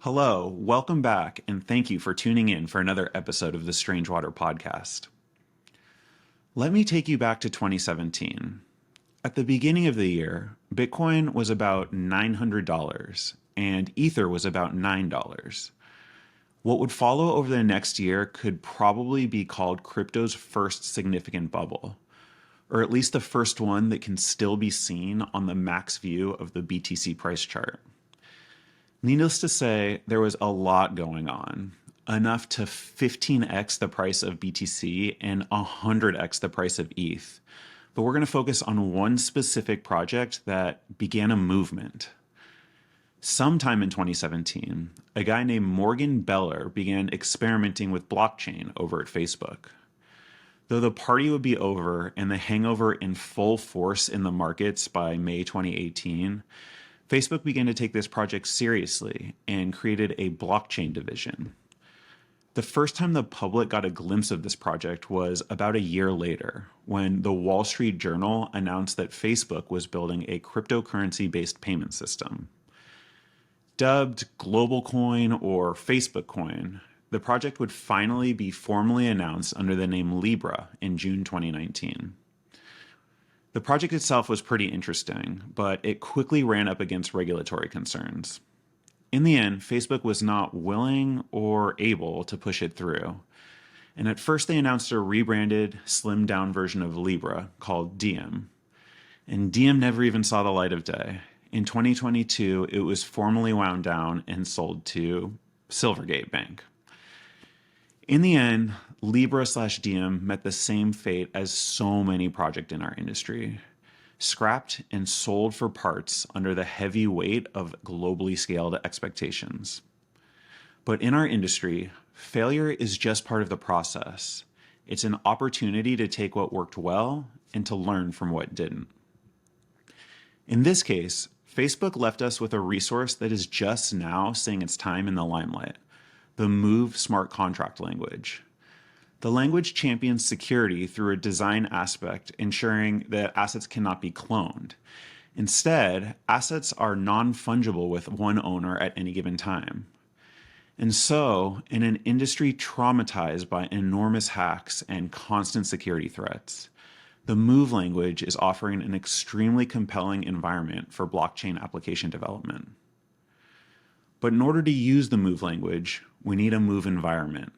Hello, welcome back, and thank you for tuning in for another episode of the Strange Water podcast. Let me take you back to 2017. At the beginning of the year, Bitcoin was about $900 and Ether was about $9. What would follow over the next year could probably be called crypto's first significant bubble, or at least the first one that can still be seen on the max view of the BTC price chart. Needless to say, there was a lot going on, enough to 15x the price of BTC and 100x the price of ETH. But we're going to focus on one specific project that began a movement. Sometime in 2017, a guy named Morgan Beller began experimenting with blockchain over at Facebook. Though the party would be over and the hangover in full force in the markets by May 2018, Facebook began to take this project seriously and created a blockchain division. The first time the public got a glimpse of this project was about a year later, when the Wall Street Journal announced that Facebook was building a cryptocurrency-based payment system. Dubbed Global Coin or Facebook Coin, the project would finally be formally announced under the name Libra in June 2019. The project itself was pretty interesting, but it quickly ran up against regulatory concerns. In the end, Facebook was not willing or able to push it through. And at first they announced a rebranded, slimmed down version of Libra called Diem. And Diem never even saw the light of day. In 2022, it was formally wound down and sold to Silvergate Bank. In the end, Libra/Diem met the same fate as so many projects in our industry. Scrapped and sold for parts under the heavy weight of globally scaled expectations. But in our industry, failure is just part of the process. It's an opportunity to take what worked well and to learn from what didn't. In this case, Facebook left us with a resource that is just now seeing its time in the limelight: the Move smart contract language. The language champions security through a design aspect, ensuring that assets cannot be cloned. Instead, assets are non-fungible with one owner at any given time. And so, in an industry traumatized by enormous hacks and constant security threats, the Move language is offering an extremely compelling environment for blockchain application development. But in order to use the Move language, we need a Move environment.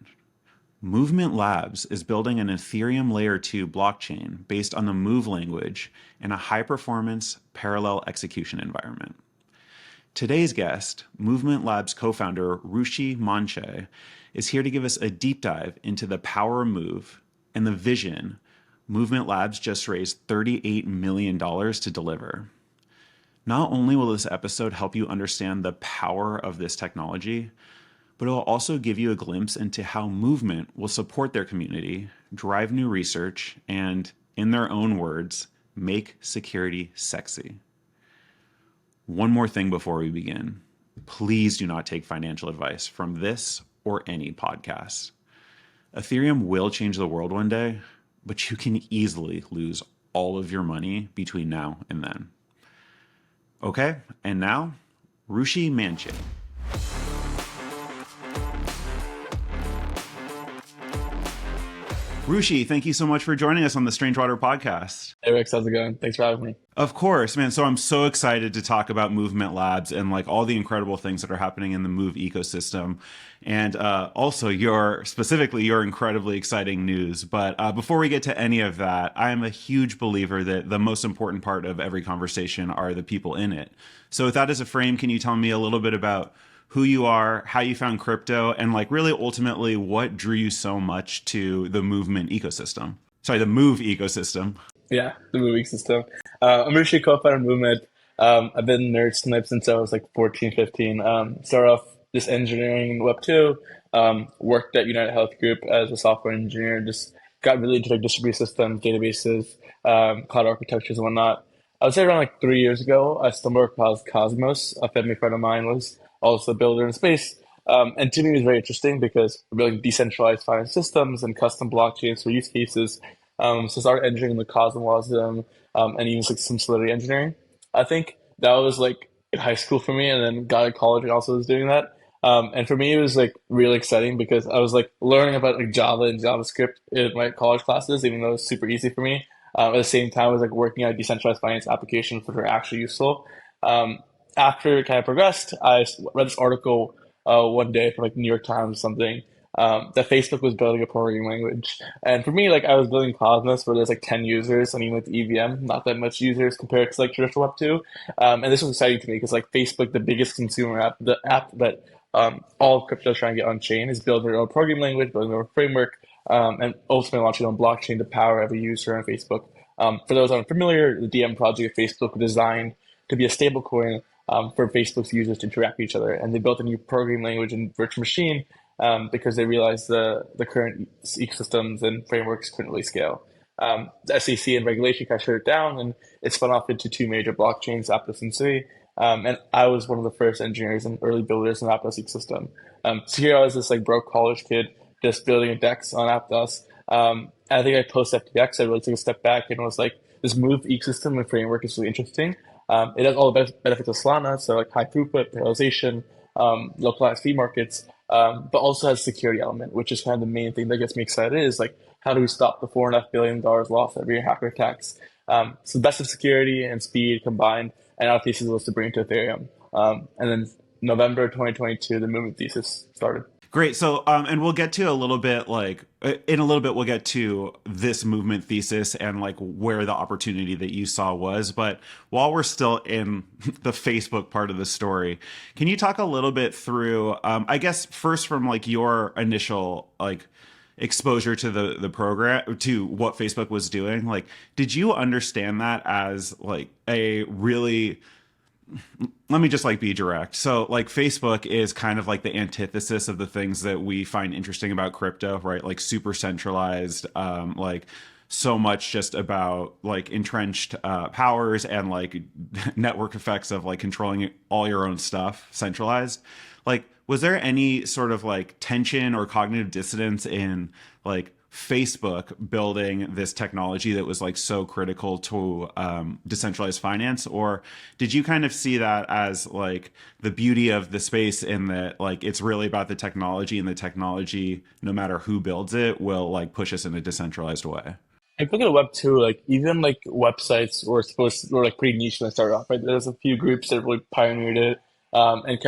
Movement Labs is building an Ethereum Layer 2 blockchain based on the Move language in a high-performance parallel execution environment. Today's guest, Movement Labs co-founder Rushi Manche, is here to give us a deep dive into the power of Move and the vision Movement Labs just raised $38 million to deliver. Not only will this episode help you understand the power of this technology, but it will also give you a glimpse into how Movement will support their community, drive new research, and, in their own words, make security sexy. One more thing before we begin. Please do not take financial advice from this or any podcast. Ethereum will change the world one day, but you can easily lose all of your money between now and then. Okay, and now, Rushi Manche. Rushi, thank you so much for joining us on the Strange Water podcast. Hey Rex, how's it going? Thanks for having me. Of course, man. So I'm so excited to talk about Movement Labs and like all the incredible things that are happening in the Move ecosystem, and also specifically your incredibly exciting news. But before we get to any of that, I am a huge believer that the most important part of every conversation are the people in it. So with that as a frame, can you tell me a little bit about who you are, how you found crypto, and like really ultimately what drew you so much to the Movement ecosystem? Sorry, the Move ecosystem. Yeah, the movie system. I'm Rushi, co-founder of Movement. I've been nerd snipe since I was like 14, 15. Started off just engineering in Web 2, worked at United Health Group as a software engineer, just got really into like distributed systems, databases, cloud architectures and whatnot. I would say around like 3 years ago, I stumbled across Cosmos. A family friend of mine was also a builder in space. And to me, it was very interesting because we're building decentralized finance systems and custom blockchains for use cases. So I started engineering the Cosmosm and even like some Solidity engineering. I think that was like in high school for me, and then got to college and also was doing that. And for me, it was like really exciting because I was like learning about like Java and JavaScript in my college classes, even though it was super easy for me. At the same time, I was like working on decentralized finance applications that were actually useful. Um, After it kind of progressed, read this article one day from like New York Times or something, that Facebook was building a programming language. And for me, like I was building Cosmos where there's like 10 users. I mean, with EVM, not that much users compared to like traditional Web 2. And this was exciting to me because like Facebook, the biggest consumer app, the app that all crypto trying to get on chain is building their own programming language, building their own framework, and ultimately launching on blockchain to power every user on Facebook. For those unfamiliar, the DM project at Facebook was designed to be a stablecoin for Facebook's users to interact with each other. And they built a new programming language in virtual machine because they realized the current ecosystems and frameworks couldn't really scale. The SEC and regulation kind of shut it down, and it spun off into two major blockchains, Aptos and Sui. And I was one of the first engineers and early builders in the Aptos ecosystem. So here I was this like broke college kid just building a DEX on Aptos. And I think I post FTX, I really took a step back and was like, this move ecosystem and framework is really interesting. It has all the benefits of Solana, so like high throughput, parallelization, localized fee markets, but also has security element, which is kind of the main thing that gets me excited is like, how do we stop the $4.5 billion loss every year hacker attacks? So best of security and speed combined, and our thesis was to bring it to Ethereum. And then November 2022, the movement thesis started. Great. So, and we'll get to a little bit like in a little bit, we'll get to this movement thesis and like where the opportunity that you saw was. But while we're still in the Facebook part of the story, can you talk a little bit through, I guess, first from like your initial like exposure to the program to what Facebook was doing? Like, did you understand that as like a really let me just like be direct. So like Facebook is kind of like the antithesis of the things that we find interesting about crypto, right? Like super centralized, like so much just about like entrenched powers and like network effects of like controlling all your own stuff centralized. Like, was there any sort of like tension or cognitive dissonance in like Facebook building this technology that was like so critical to decentralized finance? Or did you kind of see that as like the beauty of the space in that like it's really about the technology, and the technology, no matter who builds it, will like push us in a decentralized way? I think in Web 2, like even like websites were like pretty niche when I started off, right? There's a few groups that really pioneered it.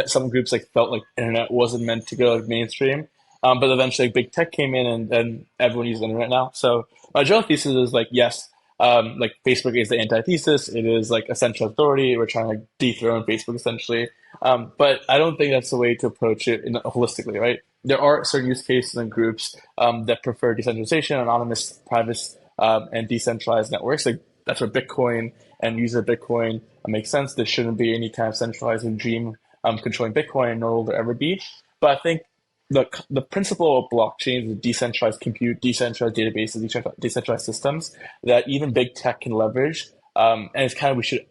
Some groups like felt like internet wasn't meant to go like mainstream. But eventually like, big tech came in and everyone uses internet now. So my general thesis is like, yes, like Facebook is the antithesis. It is like a central authority. We're trying to like, dethrone Facebook essentially. But I don't think that's the way to approach it holistically, right? There are certain use cases and groups that prefer decentralization, anonymous, private, and decentralized networks. Like that's where Bitcoin and use of Bitcoin makes sense. There shouldn't be any kind of centralized regime controlling Bitcoin, nor will there ever be. But I think the principle of blockchains is decentralized compute, decentralized databases, decentralized systems that even big tech can leverage. And it's kind of we should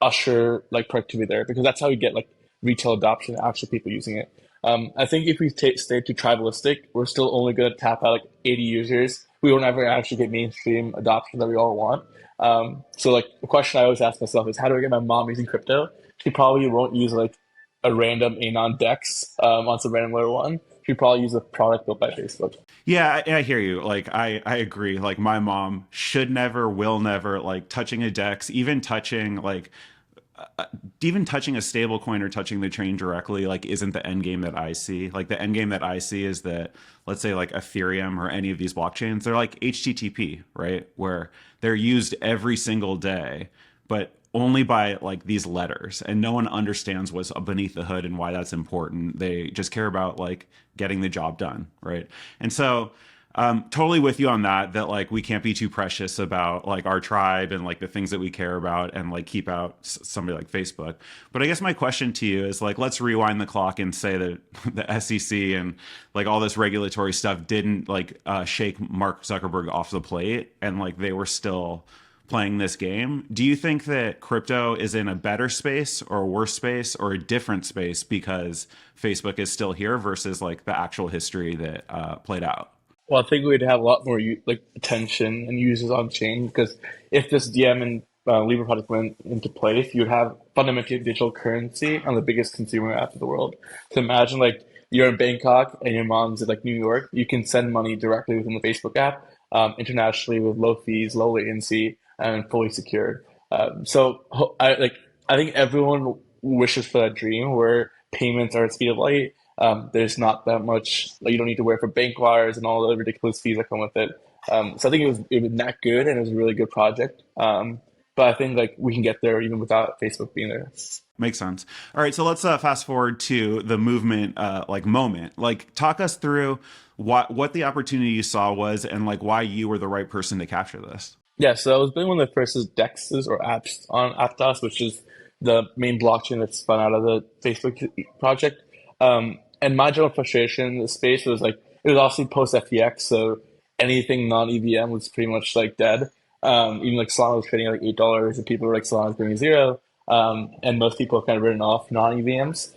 usher like productivity there because that's how we get like retail adoption, actual people using it. I think if we stay too tribalistic, we're still only going to tap out like 80 users. We won't ever actually get mainstream adoption that we all want. So like the question I always ask myself is how do I get my mom using crypto? She probably won't use like a random Anon Dex on some random layer one. She probably use a product built by Facebook. Yeah, I hear you. Like, I agree. Like, my mom should never, will never, like, touching a DEX, even touching a stable coin or touching the chain directly, like, isn't the end game that I see. Like, the end game that I see is that, let's say, like, Ethereum or any of these blockchains, they're like HTTP, right? Where they're used every single day, but only by like these letters, and no one understands what's beneath the hood and why that's important. They just care about like getting the job done, right? And so totally with you on that like we can't be too precious about like our tribe and like the things that we care about and like keep out somebody like Facebook. But I guess my question to you is like, let's rewind the clock and say that the SEC and like all this regulatory stuff didn't like shake Mark Zuckerberg off the plate, and like they were still playing this game. Do you think that crypto is in a better space or a worse space or a different space because Facebook is still here versus like the actual history that played out? Well, I think we'd have a lot more like attention and users on chain because if this DM and Libra project went into place, you'd have fundamentally digital currency on the biggest consumer app in the world. So imagine like you're in Bangkok and your mom's in like New York, you can send money directly within the Facebook app, internationally with low fees, low latency, and fully secured. I think everyone wishes for that dream where payments are at speed of light. There's not that much like you don't need to wait for bank wires and all the ridiculous fees that come with it. So I think it was not good and it was a really good project. But I think like we can get there even without Facebook being there. Makes sense. All right, so let's fast forward to the movement, like moment. Like, talk us through what the opportunity you saw was, and like why you were the right person to capture this. Yeah, so I was building one of the first DEXs or apps on Aptos, which is the main blockchain that's spun out of the Facebook project. And my general frustration in the space was like it was obviously post FTX, so anything non EVM was pretty much like dead. Even like Solana was trading at like $8, and people were like Solana's going zero. And most people have kind of written off non EVMs.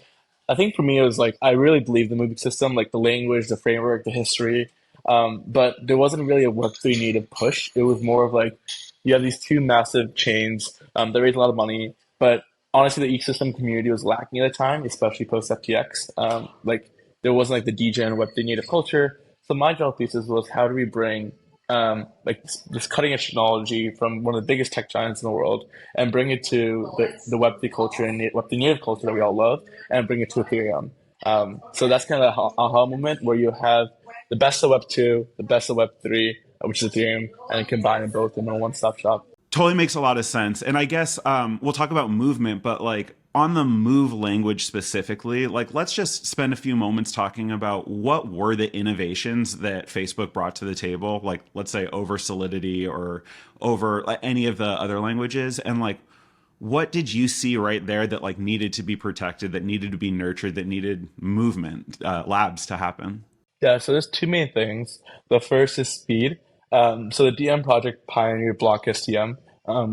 I think for me, it was like I really believe the moving system, like the language, the framework, the history. But there wasn't really a Web3 native push. It was more of like you have these two massive chains that raise a lot of money, but honestly, the ecosystem community was lacking at the time, especially post FTX. Like there wasn't like the DGen Web3 native culture. So my general thesis was how do we bring like this cutting edge technology from one of the biggest tech giants in the world and bring it to the Web3 culture and Web3 native culture that we all love and bring it to Ethereum. So that's kind of the aha moment where you have the best of Web 2, the best of Web 3, which is Ethereum, and combine them both in a one stop shop. Totally makes a lot of sense. And I guess we'll talk about movement, but like on the move language specifically, like let's just spend a few moments talking about what were the innovations that Facebook brought to the table, like let's say over Solidity or over like, any of the other languages, and like what did you see right there that like needed to be protected, that needed to be nurtured, that needed movement labs to happen? Yeah, so there's two main things. The first is speed. So the DM project pioneered Block STM,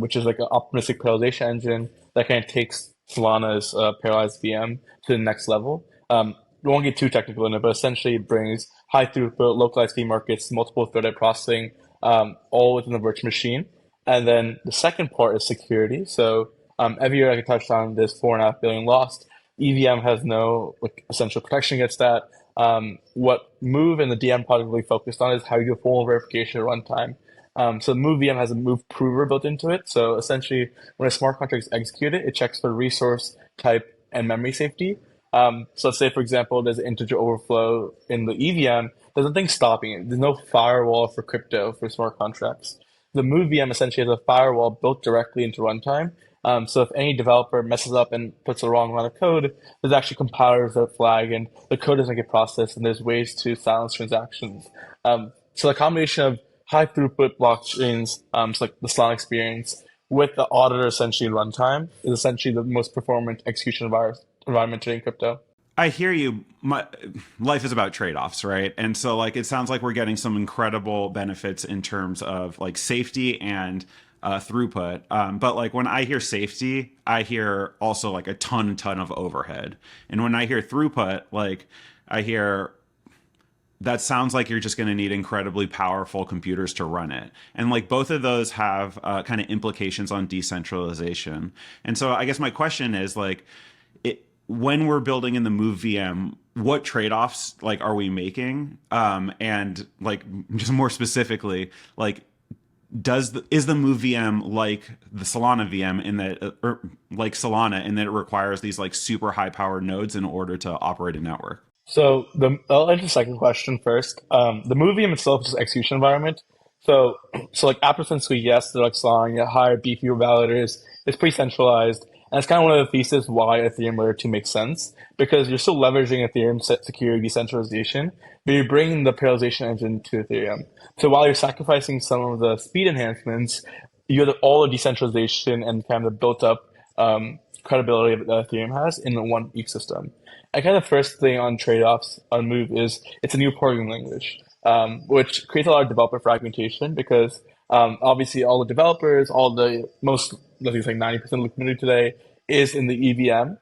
which is like an optimistic parallelization engine that kind of takes Solana's parallelized VM to the next level. We won't get too technical in it, but essentially it brings high throughput, localized key markets, multiple threaded processing, all within the virtual machine. And then the second part is security. So every year, like I touched on, there's 4.5 billion lost. EVM has no like, essential protection against that. What Move and the DM project really focused on is how you do full verification at runtime. So Move VM has a Move prover built into it. So essentially, when a smart contract is executed, it checks for resource type and memory safety. So let's say, for example, there's an integer overflow in the EVM. There's nothing stopping it. There's no firewall for crypto for smart contracts. The Move VM essentially has a firewall built directly into runtime. So if any developer messes up and puts the wrong line of code, there's actually compilers that flag and the code doesn't get processed and there's ways to silence transactions. So the combination of high throughput blockchains, so like the Solana experience with the auditor essentially in runtime is essentially the most performant execution environment today in crypto. I hear you. Life is about trade-offs, right? And so like it sounds like we're getting some incredible benefits in terms of like safety and throughput. But like when I hear safety, I hear also like a ton of overhead. And when I hear throughput, like I hear that sounds like you're just going to need incredibly powerful computers to run it. And like both of those have kind of implications on decentralization. And so I guess my question is like, when we're building in the Move VM, what trade-offs like are we making? And like just more specifically, like is the Move VM like the Solana VM in that, or like Solana in that it requires these like super high powered nodes in order to operate a network? I'll answer the second question first. The Move VM itself is just execution environment. So like Apple Suite, yes, they're like Solana, you hire beefier validators. It's pretty centralized. And it's kind of one of the theses why Ethereum Layer 2 makes sense, because you're still leveraging Ethereum security decentralization, but you're bringing the parallelization engine to Ethereum. So while you're sacrificing some of the speed enhancements, you have all the decentralization and kind of the built up credibility that Ethereum has in the one ecosystem. And kind of the first thing on trade-offs on Move is it's a new programming language, which creates a lot of developer fragmentation because obviously all the developers, all the most, I think it's like 90% of the community today is in the EVM.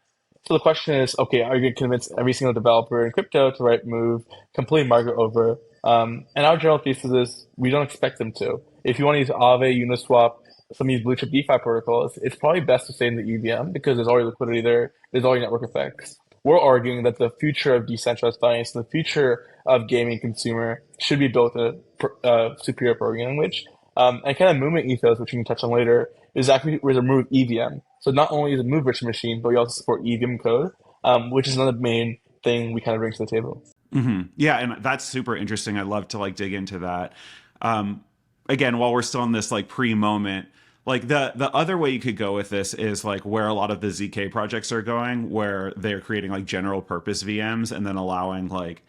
So the question is, okay, are you going to convince every single developer in crypto to write Move, completely migrate over? And our general thesis is we don't expect them to. If you want to use Aave, Uniswap, some of these blue chip DeFi protocols, it's probably best to stay in the EVM because there's already liquidity there, there's already network effects. We're arguing that the future of decentralized finance, the future of gaming consumer should be built in a superior programming language. And kind of movement ethos, which we can touch on later, is actually where to move EVM. So not only is it move virtual machine, but we also support EVM code, which is another main thing we kind of bring to the table. Yeah, and that's super interesting. I'd love to like dig into that. Um, Again, while we're still in this like pre-moment, like the other way you could go with this is like where a lot of the ZK projects are going, where they're creating like general purpose VMs and then allowing like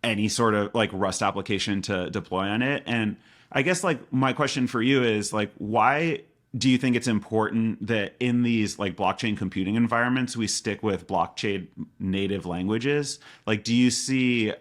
any sort of like Rust application to deploy on it. And I guess like my question for you is like, why do you think it's important that in these like blockchain computing environments we stick with blockchain native languages? Like, do you see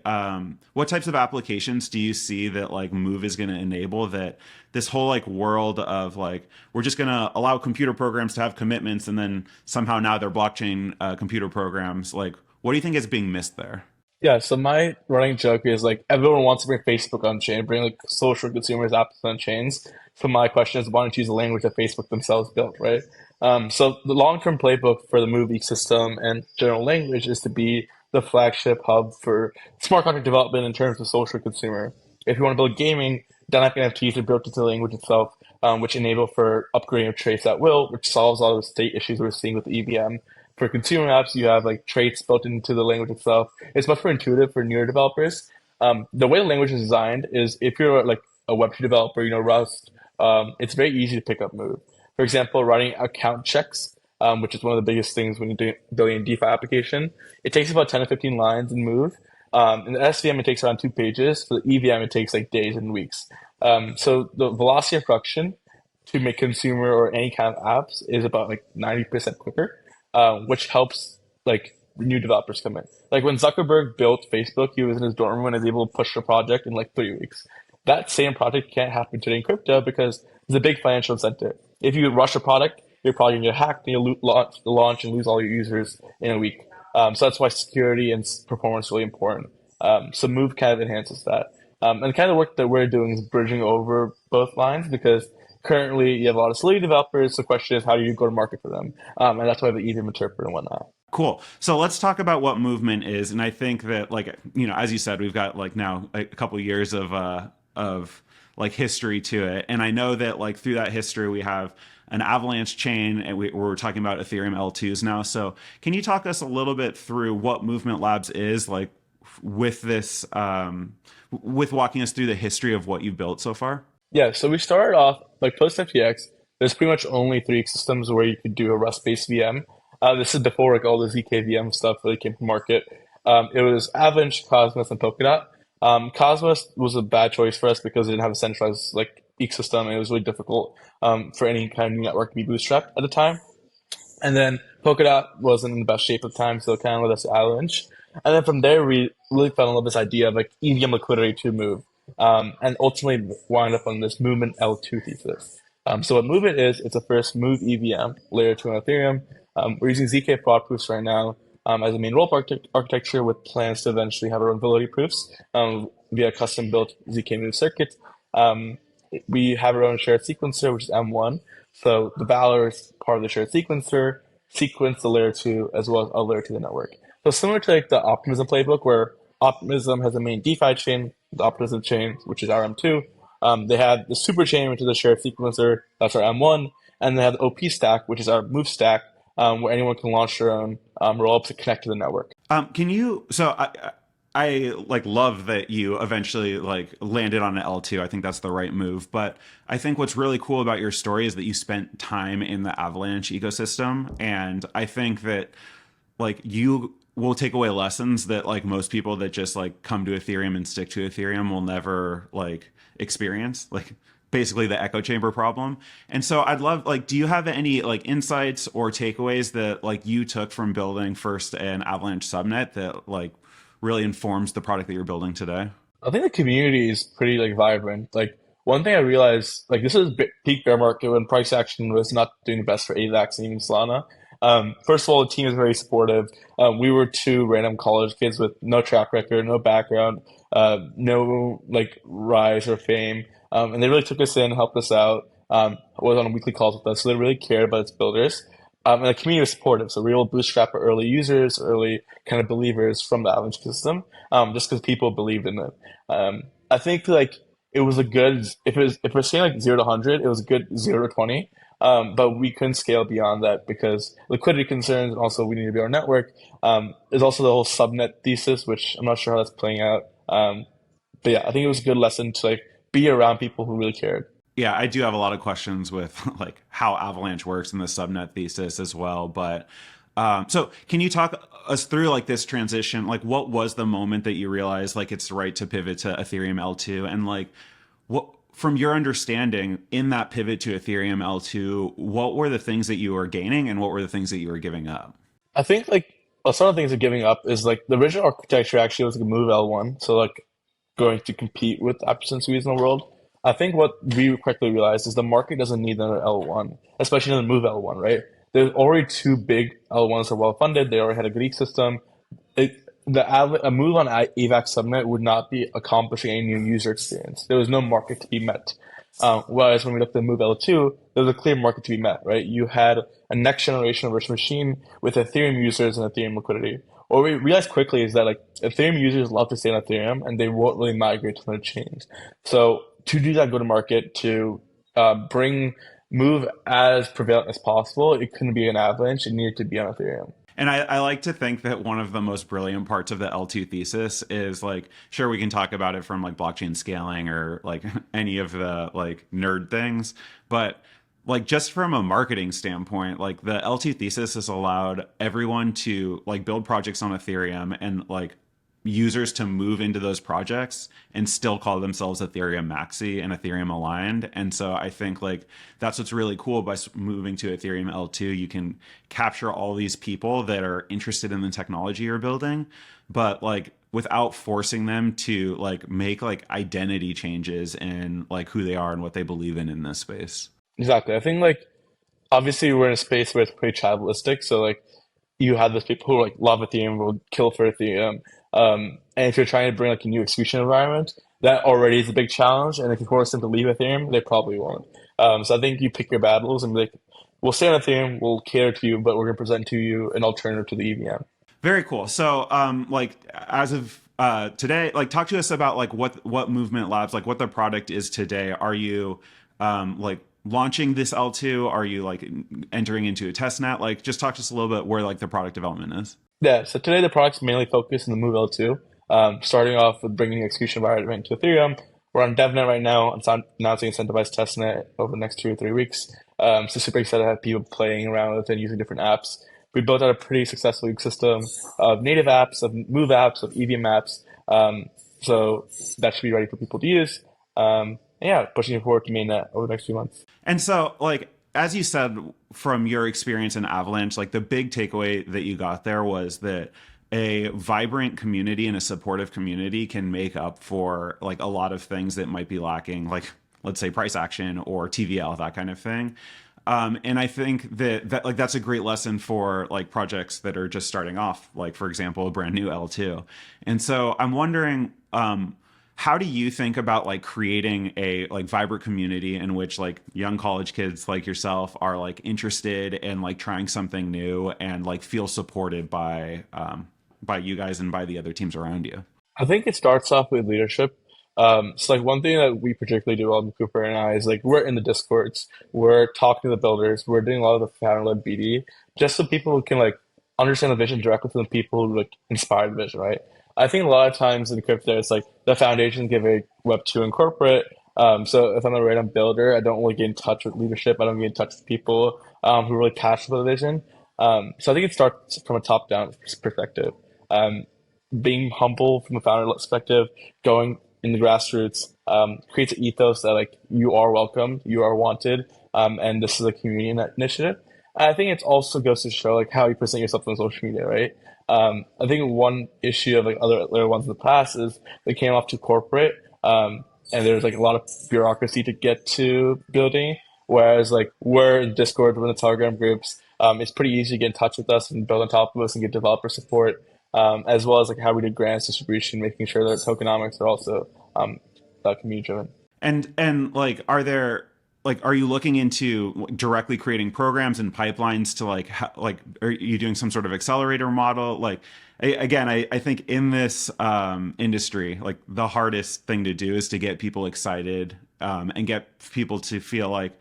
what types of applications do you see that like Move is going to enable, that this whole like world of like we're just going to allow computer programs to have commitments and then somehow now they're blockchain computer programs? Like, what do you think is being missed there? Yeah, so my running joke is like everyone wants to bring Facebook on chain, bring like social consumers apps on chains. So my question is, why don't you use the language that Facebook themselves built, right? So the long-term playbook for the Move ecosystem and general language is to be the flagship hub for smart contract development in terms of social consumer. If you want to build gaming, dynamic NFTs are built into the language itself, which enable for upgrading of traits at will, which solves all the state issues we're seeing with the EVM. For consumer apps, you have like traits built into the language itself. It's much more intuitive for newer developers. The way the language is designed is if you're like a Web2 developer, you know, Rust, it's very easy to pick up Move. For example, running account checks, which is one of the biggest things when you're building a DeFi application. It takes about 10 to 15 lines in Move. In the SVM, it takes around 2 pages. For the EVM, it takes like days and weeks. So the velocity of production to make consumer or any kind of apps is about like 90% quicker, which helps like new developers come in. Like when Zuckerberg built Facebook, he was in his dorm room and was able to push the project in like 3 weeks. That same project can't happen today in crypto because there's a big financial incentive. If you rush a product, you're probably going to get hacked and you'll launch and lose all your users in a week. So that's why security and performance is really important. So Move kind of enhances that. And kind of the work that we're doing is bridging over both lines because currently you have a lot of Solidity developers. The question is, how do you go to market for them? And that's why the EVM interpreter and whatnot. Cool. So let's talk about what movement is. And I think that, like, you know, as you said, we've got like now a couple years of like history to it. And I know that like through that history, we have an Avalanche chain, and we're talking about Ethereum L2s now. So can you talk us a little bit through what Movement Labs is, like with this, with walking us through the history of what you've built so far? Yeah, so we started off like post FTX. There's pretty much only three systems where you could do a Rust-based VM. This is before like all the ZK VM stuff really came to market. It was Avalanche, Cosmos, and Polkadot. Cosmos was a bad choice for us because it didn't have a centralized like ecosystem, and it was really difficult for any kind of new network to be bootstrapped at the time. And then Polkadot wasn't in the best shape at the time, so it kind of led us to Avalanche. And then from there, we really fell in love with this idea of like EVM liquidity to move, and ultimately wound up on this Movement L2 thesis. So what Movement is, it's the first Move EVM layer 2 on Ethereum. We're using ZK fraud proofs right now as a main roll architecture with plans to eventually have our own validity proofs via custom built ZK Move circuit. We have our own shared sequencer, which is M1. So the Valor is part of the shared sequencer, sequence the layer 2 as well as a layer 2 of the network. So similar to like the Optimism playbook, where Optimism has a main DeFi chain, the Optimism chain, which is our M2. They have the super chain, which is a shared sequencer, that's our M1, and they have the OP stack, which is our Move stack, where anyone can launch their own rollups to connect to the network. Can you? So I like love that you eventually like landed on an L2. I think that's the right move. But I think what's really cool about your story is that you spent time in the Avalanche ecosystem, and I think that like you will take away lessons that like most people that just like come to Ethereum and stick to Ethereum will never like experience, like basically the echo chamber problem. And so I'd love, like, do you have any like insights or takeaways that like you took from building first an Avalanche subnet that like really informs the product that you're building today? I think the community is pretty like vibrant. Like one thing I realized, like this is peak bear market when price action was not doing the best for AVAX and even Solana. First of all, the team is very supportive. We were two random college kids with no track record, no background, no like rise or fame, and they really took us in, helped us out. was on weekly calls with us, so they really cared about its builders. And the community was supportive, so we were able to bootstrap our early users, early kind of believers from the Avalanche system, just because people believed in it. I think like it was a good if we're saying like 0 to 100, it was a good 0 to 20. But we couldn't scale beyond that because liquidity concerns, and also we need to be our network. There's also the whole subnet thesis, which I'm not sure how that's playing out. But yeah, I think it was a good lesson to like be around people who really cared. Yeah, I do have a lot of questions with like how Avalanche works and the subnet thesis as well. But so can you talk us through like this transition? Like, what was the moment that you realized like it's right to pivot to Ethereum L2, and like what from your understanding in that pivot to Ethereum L2, what were the things that you were gaining and what were the things that you were giving up? I think like some of the things are giving up is like the original architecture actually was like a move L1, so like going to compete with Epson Swedes in the world. I think what we quickly realized is the market doesn't need another L1, especially in the move L1, right? There's already two big L1s that are well funded. They already had a good ecosystem. A move on AVAX subnet would not be accomplishing any new user experience. There was no market to be met. Whereas when we looked at Move L2, there was a clear market to be met, right? You had a next generation virtual machine with Ethereum users and Ethereum liquidity. What we realized quickly is that like Ethereum users love to stay on Ethereum and they won't really migrate to another chains. So to do that go to market to bring Move as prevalent as possible, it couldn't be an Avalanche. It needed to be on Ethereum. And I like to think that one of the most brilliant parts of the L2 thesis is like, sure, we can talk about it from like blockchain scaling or like any of the like nerd things, but like just from a marketing standpoint, like the L2 thesis has allowed everyone to like build projects on Ethereum and like users to move into those projects and still call themselves Ethereum Maxi and Ethereum aligned. And so I think like that's what's really cool by moving to Ethereum L2. You can capture all these people that are interested in the technology you're building, but like without forcing them to like make like identity changes in like who they are and what they believe in this space. Exactly. I think like obviously we're in a space where it's pretty tribalistic. So like you have those people who like love Ethereum, will kill for Ethereum. And if you're trying to bring like a new execution environment, that already is a big challenge. And if you force them to leave Ethereum, they probably won't. So I think you pick your battles and be like, we'll stay on Ethereum, we'll cater to you, but we're going to present to you an alternative to the EVM. Very cool. So, like as of today, like talk to us about like what Movement Labs, like what the product is today. Are you like launching this L2? Are you like entering into a test net? Like just talk to us a little bit where like the product development is. Yeah, so today the product's mainly focused on the Move L2, starting off with bringing the execution environment to Ethereum. We're on DevNet right now, announcing incentivized testnet over the next 2 or 3 weeks. So super excited to have people playing around with it and using different apps. We built out a pretty successful ecosystem of native apps, of Move apps, of EVM apps. So that should be ready for people to use. Yeah, pushing it forward to mainnet over the next few months. And so, like, as you said, from your experience in Avalanche, like the big takeaway that you got there was that a vibrant community and a supportive community can make up for like a lot of things that might be lacking, like let's say price action or TVL, that kind of thing. And I think that like that's a great lesson for like projects that are just starting off, like for example, a brand new L2. And so I'm wondering, how do you think about like creating a like vibrant community in which like young college kids like yourself are like interested in like trying something new and like feel supported by you guys and by the other teams around you? I think it starts off with leadership. So like one thing that we particularly do on Cooper and I is like we're in the discords, we're talking to the builders, we're doing a lot of the founder-led BD, just so people can like understand the vision directly from the people who like inspire the vision, right? I think a lot of times in crypto, it's like the foundation give a Web2 and corporate. So if I'm a random builder, I don't really get in touch with leadership. I don't get in touch with people who are really passionate about the vision. So I think it starts from a top-down perspective. Being humble from a founder perspective, going in the grassroots, creates an ethos that like you are welcome, you are wanted, and this is a community initiative. I think it also goes to show like how you present yourself on social media, right? I think one issue of like other ones in the past is they came off too corporate, and there's like a lot of bureaucracy to get to building. Whereas like we're in Discord, we're in the Telegram groups. It's pretty easy to get in touch with us and build on top of us and get developer support, as well as like how we do grants distribution, making sure that tokenomics are also community driven. And like, are there like are you looking into directly creating programs and pipelines to like like are you doing some sort of accelerator model like again I think in this industry like the hardest thing to do is to get people excited and get people to feel like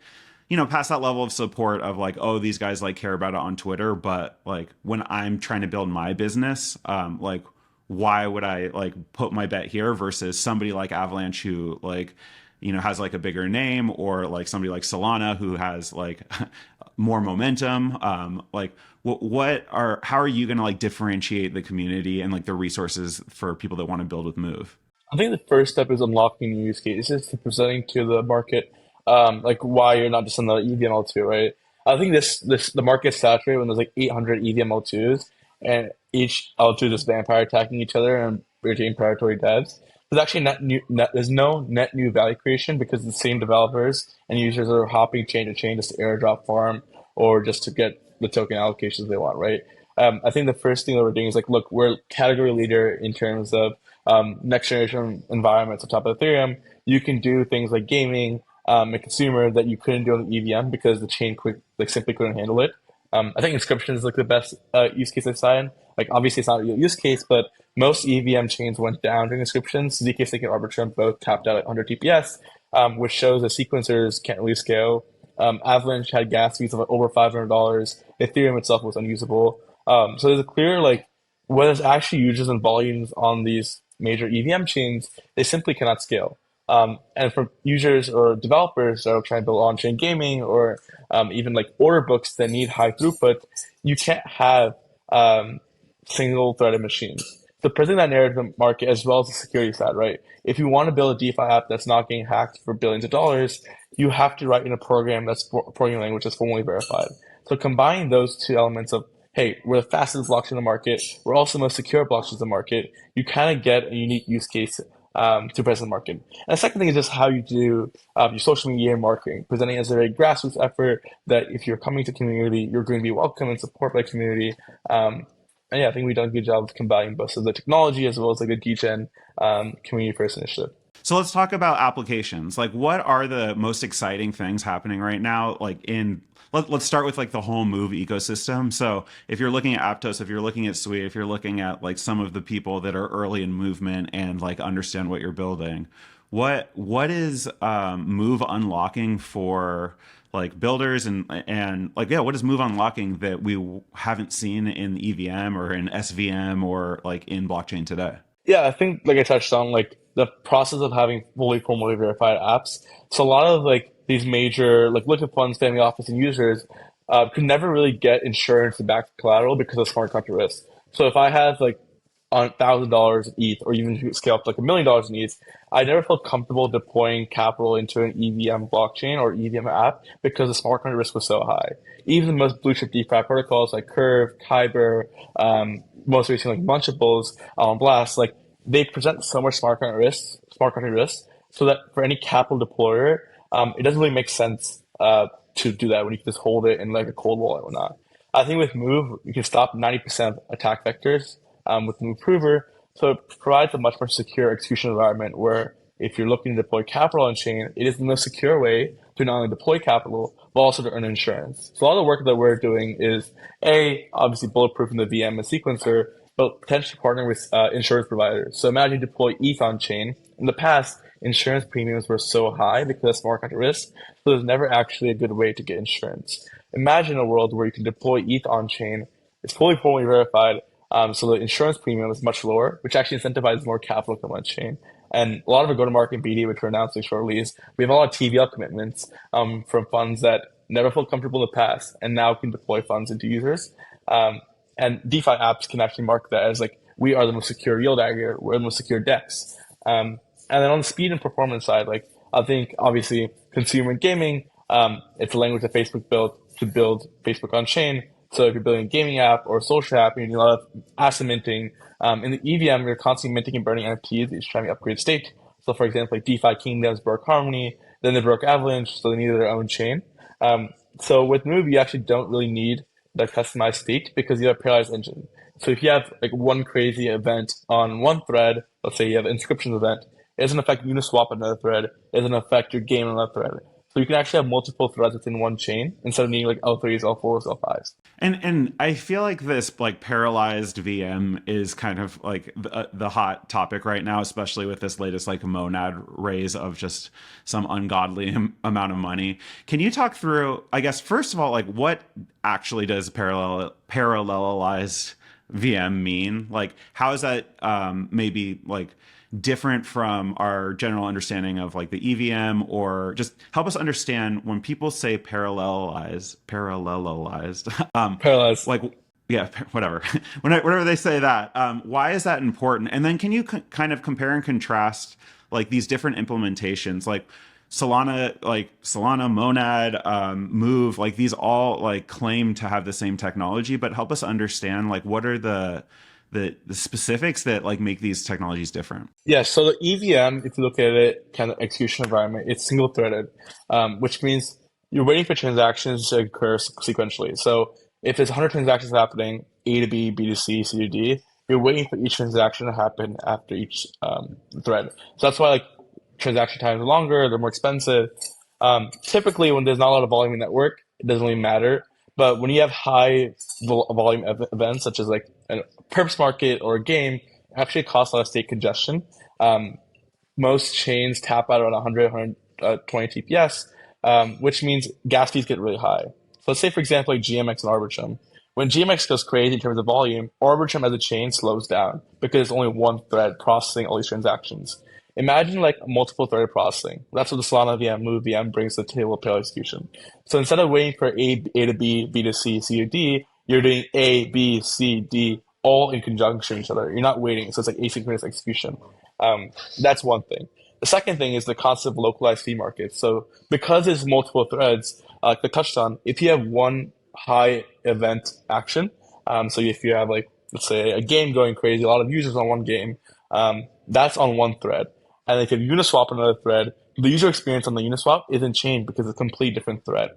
past that level of support of like oh these guys like care about it on Twitter but like when I'm trying to build my business like why would I like put my bet here versus somebody like Avalanche who like has like a bigger name or like somebody like Solana who has like more momentum. Like what are how are you going to like differentiate the community and like the resources for people that want to build with Move? I think the first step is unlocking new use cases to presenting to the market, like why you're not just on the EVM L2, right? I think this the market's saturated when there's like 800 EVM L2s, and each L2 just vampire attacking each other and rotating predatory devs. There's actually there's no net new value creation because the same developers and users are hopping chain to chain just to airdrop farm or just to get the token allocations they want, right? I think the first thing that we're doing is like, look, we're category leader in terms of next generation environments on top of Ethereum. You can do things like gaming and consumer that you couldn't do on the EVM because the chain like simply couldn't handle it. I think inscription is like the best use case I find. Like obviously it's not a real use case, but most EVM chains went down during inscriptions. ZK Sync and Arbitrum both tapped out at 100 TPS, which shows that sequencers can't really scale. Avalanche had gas fees of over $500. Ethereum itself was unusable. So there's a clear like when there's actually users and volumes on these major EVM chains, they simply cannot scale. And for users or developers that are trying to build on-chain gaming or even like order books that need high throughput, you can't have single-threaded machines. So presenting that narrative to the market as well as the security side, right? If you want to build a DeFi app that's not getting hacked for billions of dollars, you have to write in a program that's programming language that's formally verified. So combining those two elements of hey, we're the fastest blockchain in the market. We're also the most secure blockchains in the market. You kind of get a unique use case to present the market. And the second thing is just how you do your social media and marketing, presenting as a very grassroots effort that if you're coming to community, you're going to be welcome and supported by community. And yeah, I think we've done a good job of combining both of the technology as well as like the DGen community first initiative. So let's talk about applications. Like, what are the most exciting things happening right now? Like, let's start with like the whole Move ecosystem. So if you're looking at Aptos, if you're looking at Sui, if you're looking at like some of the people that are early in movement and like understand what you're building, what is Move unlocking for like builders and like yeah, what is Move unlocking that we haven't seen in EVM or in SVM or like in blockchain today? Yeah, I think like I touched on, like the process of having fully formally verified apps. So a lot of like these major like liquid funds, family office, and users could never really get insurance to back collateral because of smart contract risk. So if I have like $1,000 in ETH, or even if you scale up to like $1 million in ETH, I never felt comfortable deploying capital into an EVM blockchain or EVM app because the smart contract risk was so high. Even the most blue chip DeFi protocols like Curve, Kyber, most recently like Manche Blast, like they present so much smart contract risk, so that for any capital deployer, it doesn't really make sense to do that when you can just hold it in like a cold wallet or not. I think with Move, you can stop 90% attack vectors with Move Prover. So it provides a much more secure execution environment where if you're looking to deploy capital on chain, it is the most secure way to not only deploy capital, but also to earn insurance. So all the work that we're doing is obviously bulletproofing the VM and sequencer, but potentially partnering with insurance providers. So imagine you deploy ETH on chain. In the past, insurance premiums were so high because of smart contract risk, so there's never actually a good way to get insurance. Imagine a world where you can deploy ETH on chain, it's fully formally verified, so the insurance premium is much lower, which actually incentivizes more capital to come on chain. And a lot of our go-to-market BD, which we're announcing shortly, is we have a lot of TVL commitments from funds that never felt comfortable in the past and now can deploy funds into users. And DeFi apps can actually mark that as like, we are the most secure yield aggregator, we're the most secure DEX. And then on the speed and performance side, like I think obviously consumer and gaming, it's a language that Facebook built to build Facebook on chain. So if you're building a gaming app or a social app, you need a lot of asset minting. In the EVM, you're constantly minting and burning NFTs each time you upgrade state. So for example, like DeFi Kingdoms broke Harmony, then they broke Avalanche, so they needed their own chain. So with Move, you actually don't really need the customized stake because you have a parallelized engine. So if you have like one crazy event on one thread, let's say you have an inscriptions event, it doesn't affect Uniswap on another thread, it doesn't affect your game on another thread. So you can actually have multiple threads within one chain instead of needing like L3s, L4s, L5s. And I feel like this like parallelized VM is kind of like the hot topic right now, especially with this latest like monad raise of just some ungodly amount of money. Can you talk through, I guess, first of all, like what actually does parallelized VM mean? Like, how is that maybe like different from our general understanding of like the EVM, or just help us understand when people say parallelized, Parallels. like yeah, whatever. Whenever they say that, why is that important? And then can you kind of compare and contrast like these different implementations, like Solana, Monad, Move, like these all like claim to have the same technology, but help us understand like what are the specifics that like make these technologies different. Yeah, so the EVM, if you look at it, kind of execution environment, it's single threaded, which means you're waiting for transactions to occur sequentially. So if there's 100 transactions happening, A to B, B to C, C to D, you're waiting for each transaction to happen after each thread. So that's why like transaction times are longer, they're more expensive. Typically, when there's not a lot of volume in the network, it doesn't really matter. But when you have high volume events, such as like a perps market or a game, it actually costs a lot of state congestion. Um, Most chains tap out around 100, 120 TPS, which means gas fees get really high. So let's say, for example, like GMX and Arbitrum. When GMX goes crazy in terms of volume, Arbitrum as a chain slows down because it's only one thread processing all these transactions. Imagine like multiple threaded processing. That's what the Solana VM, Move VM brings to the table of parallel execution. So instead of waiting for A to B, B to C, C to D, you're doing A, B, C, D all in conjunction with each other. You're not waiting. So it's like asynchronous execution. That's one thing. The second thing is the concept of localized fee markets. So because there's multiple threads, like the touched on, if you have one high event action, so if you have like let's say a game going crazy, a lot of users on one game, that's on one thread. And if you have Uniswap on another thread, the user experience on the Uniswap isn't changed because it's a complete different thread.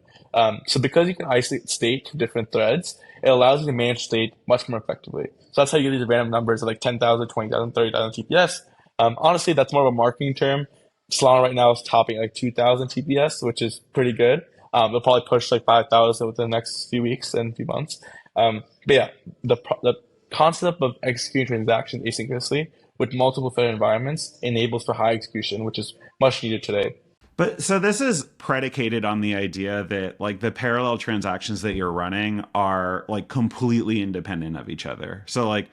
So because you can isolate state to different threads, it allows you to manage state much more effectively. So that's how you get these random numbers of like 10,000, 20,000, 30,000 TPS. Honestly, that's more of a marketing term. Solana right now is topping like 2,000 TPS, which is pretty good. They'll probably push like 5,000 within the next few weeks and few months. But yeah, the concept of executing transactions asynchronously with multiple thread environments enables for high execution, which is much needed today. But so this is predicated on the idea that like the parallel transactions that you're running are like completely independent of each other. So like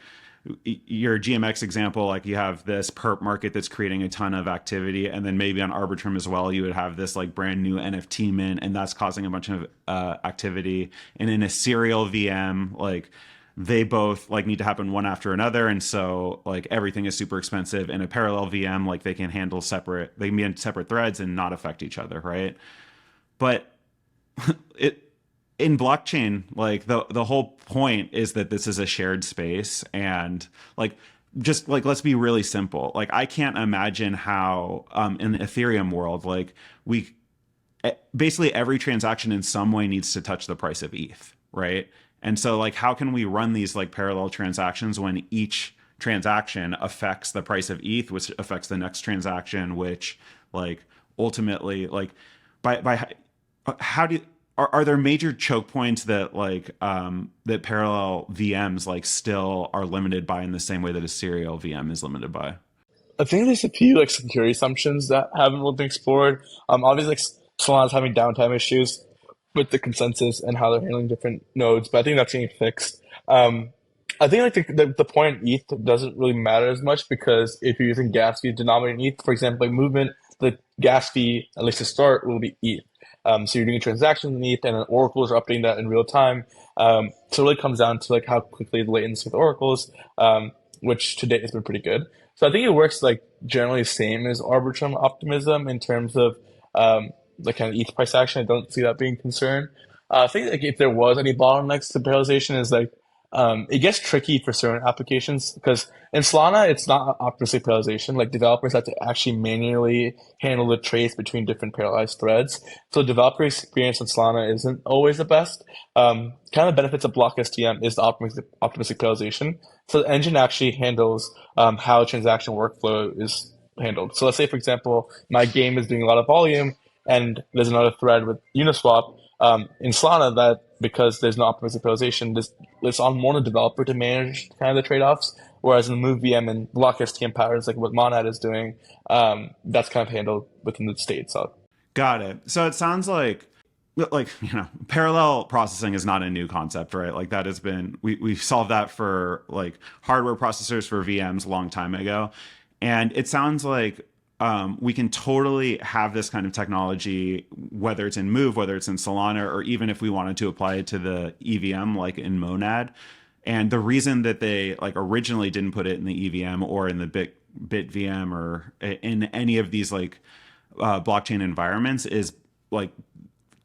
your GMX example, like you have this perp market that's creating a ton of activity, and then maybe on Arbitrum as well, you would have this like brand new NFT mint, and that's causing a bunch of activity. And in a serial VM, like they both like need to happen one after another, and so like everything is super expensive. In a parallel VM, like they can be in separate threads and not affect each other, right? But it in blockchain, like the whole point is that this is a shared space, and like just like let's be really simple. Like I can't imagine how in the Ethereum world, like we basically every transaction in some way needs to touch the price of ETH, right? And so like how can we run these like parallel transactions when each transaction affects the price of ETH, which affects the next transaction, which like ultimately like by how do are there major choke points that like that parallel VMs like still are limited by in the same way that a serial VM is limited by? I think there's a few like security assumptions that haven't really been explored. Obviously, like, Solana's having downtime issues with the consensus and how they're handling different nodes, but I think that's getting fixed. I think like the point in ETH doesn't really matter as much because if you're using gas fee denominated in ETH, for example, like movement, the gas fee at least to start will be ETH. So you're doing transactions in ETH, and then oracles are updating that in real time. So it really comes down to like how quickly the latency with oracles, which to date has been pretty good. So I think it works like generally the same as Arbitrum optimism in terms of the kind of ETH price action. I don't see that being a concern. I think like if there was any bottlenecks to parallelization is like it gets tricky for certain applications because in Solana it's not optimistic parallelization. Like developers have to actually manually handle the trace between different parallelized threads. So developer experience in Solana isn't always the best. Kind of benefits of block STM is the optimistic parallelization. So the engine actually handles how transaction workflow is handled. So let's say, for example, my game is doing a lot of volume. And there's another thread with Uniswap in Solana that because there's no optimized centralization, it's on more the developer to manage kind of the trade-offs. Whereas in the Move VM and Block STM patterns, like what Monad is doing, that's kind of handled within the state itself. Got it. So it sounds like parallel processing is not a new concept, right? Like that has been we've solved that for like hardware processors for VMs a long time ago, and it sounds like we can totally have this kind of technology, whether it's in Move, whether it's in Solana, or even if we wanted to apply it to the EVM, like in Monad. And the reason that they like originally didn't put it in the EVM or in the Bit VM or in any of these like blockchain environments is like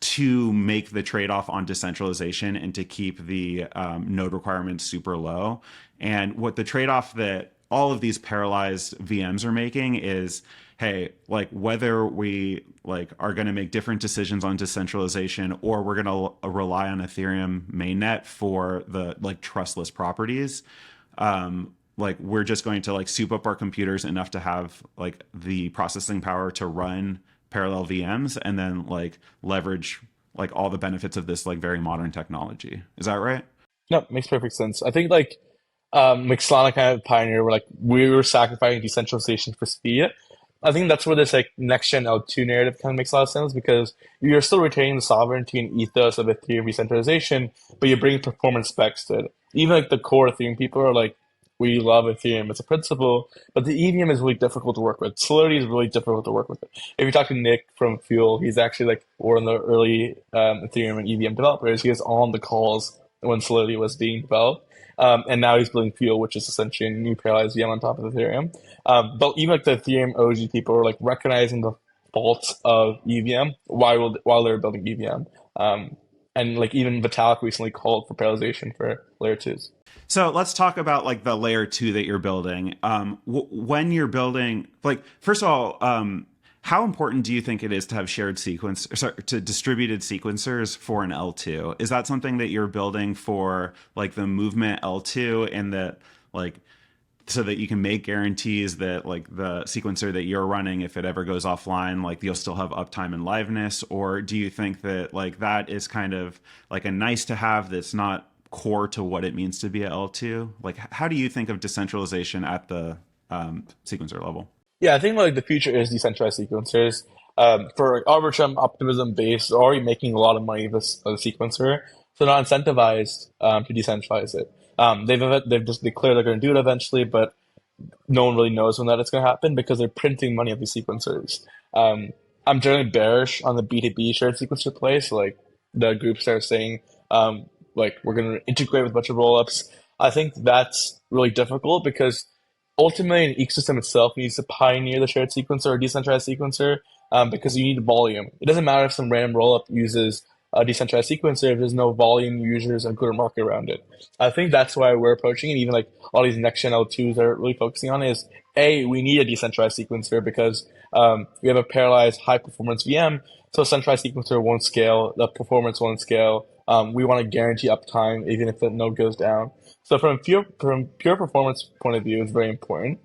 to make the trade-off on decentralization and to keep the node requirements super low. And what the trade-off that all of these parallelized VMs are making is, hey, like whether we like are going to make different decisions on decentralization or we're going to rely on Ethereum mainnet for the like trustless properties, like we're just going to like soup up our computers enough to have like the processing power to run parallel VMs and then like leverage like all the benefits of this like very modern technology. Is that right? No, makes perfect sense. I think like Solana kind of pioneer where like we were sacrificing decentralization for speed. I think that's where this like next gen L2 narrative kind of makes a lot of sense because you're still retaining the sovereignty and ethos of Ethereum decentralization, but you're bringing performance specs to it. Even like the core Ethereum people are like, we love Ethereum as a principle, but the EVM is really difficult to work with. Solidity is really difficult to work with. If you talk to Nick from Fuel, he's actually like one of the early Ethereum and EVM developers. He was on the calls when Solidity was being developed. And now he's building Fuel, which is essentially a new parallelized VM on top of Ethereum. But even like the Ethereum OG people are like recognizing the faults of EVM while they're building EVM. And like even Vitalik recently called for parallelization for layer twos. So let's talk about like the layer two that you're building. When you're building, like, first of all, how important do you think it is to have shared sequence, or sorry, to distributed sequencers for an L2? Is that something that you're building for like the movement L2 and that like so that you can make guarantees that like the sequencer that you're running, if it ever goes offline, like you'll still have uptime and liveness? Or do you think that like that is kind of like a nice to have that's not core to what it means to be a L2? Like, how do you think of decentralization at the sequencer level? Yeah, I think like the future is decentralized sequencers. For like, Arbitrum optimism based, they're already making a lot of money this sequencer, so they're not incentivized to decentralize it. They've just declared they're going to do it eventually, but no one really knows when that is going to happen because they're printing money of these sequencers. Um, I'm generally bearish on the B2B shared sequencer play. So like the groups that are saying like we're going to integrate with a bunch of rollups. I think that's really difficult because ultimately an ecosystem itself needs to pioneer the shared sequencer or decentralized sequencer because you need volume. It doesn't matter if some random rollup uses a decentralized sequencer if there's no volume users and good market around it. I think that's why we're approaching it. Even like all these next gen L2s are really focusing on is a we need a decentralized sequencer because we have a parallelized high performance VM, so a centralized sequencer won't scale, the performance won't scale. We want to guarantee uptime even if the node goes down. So from pure performance point of view, it's very important.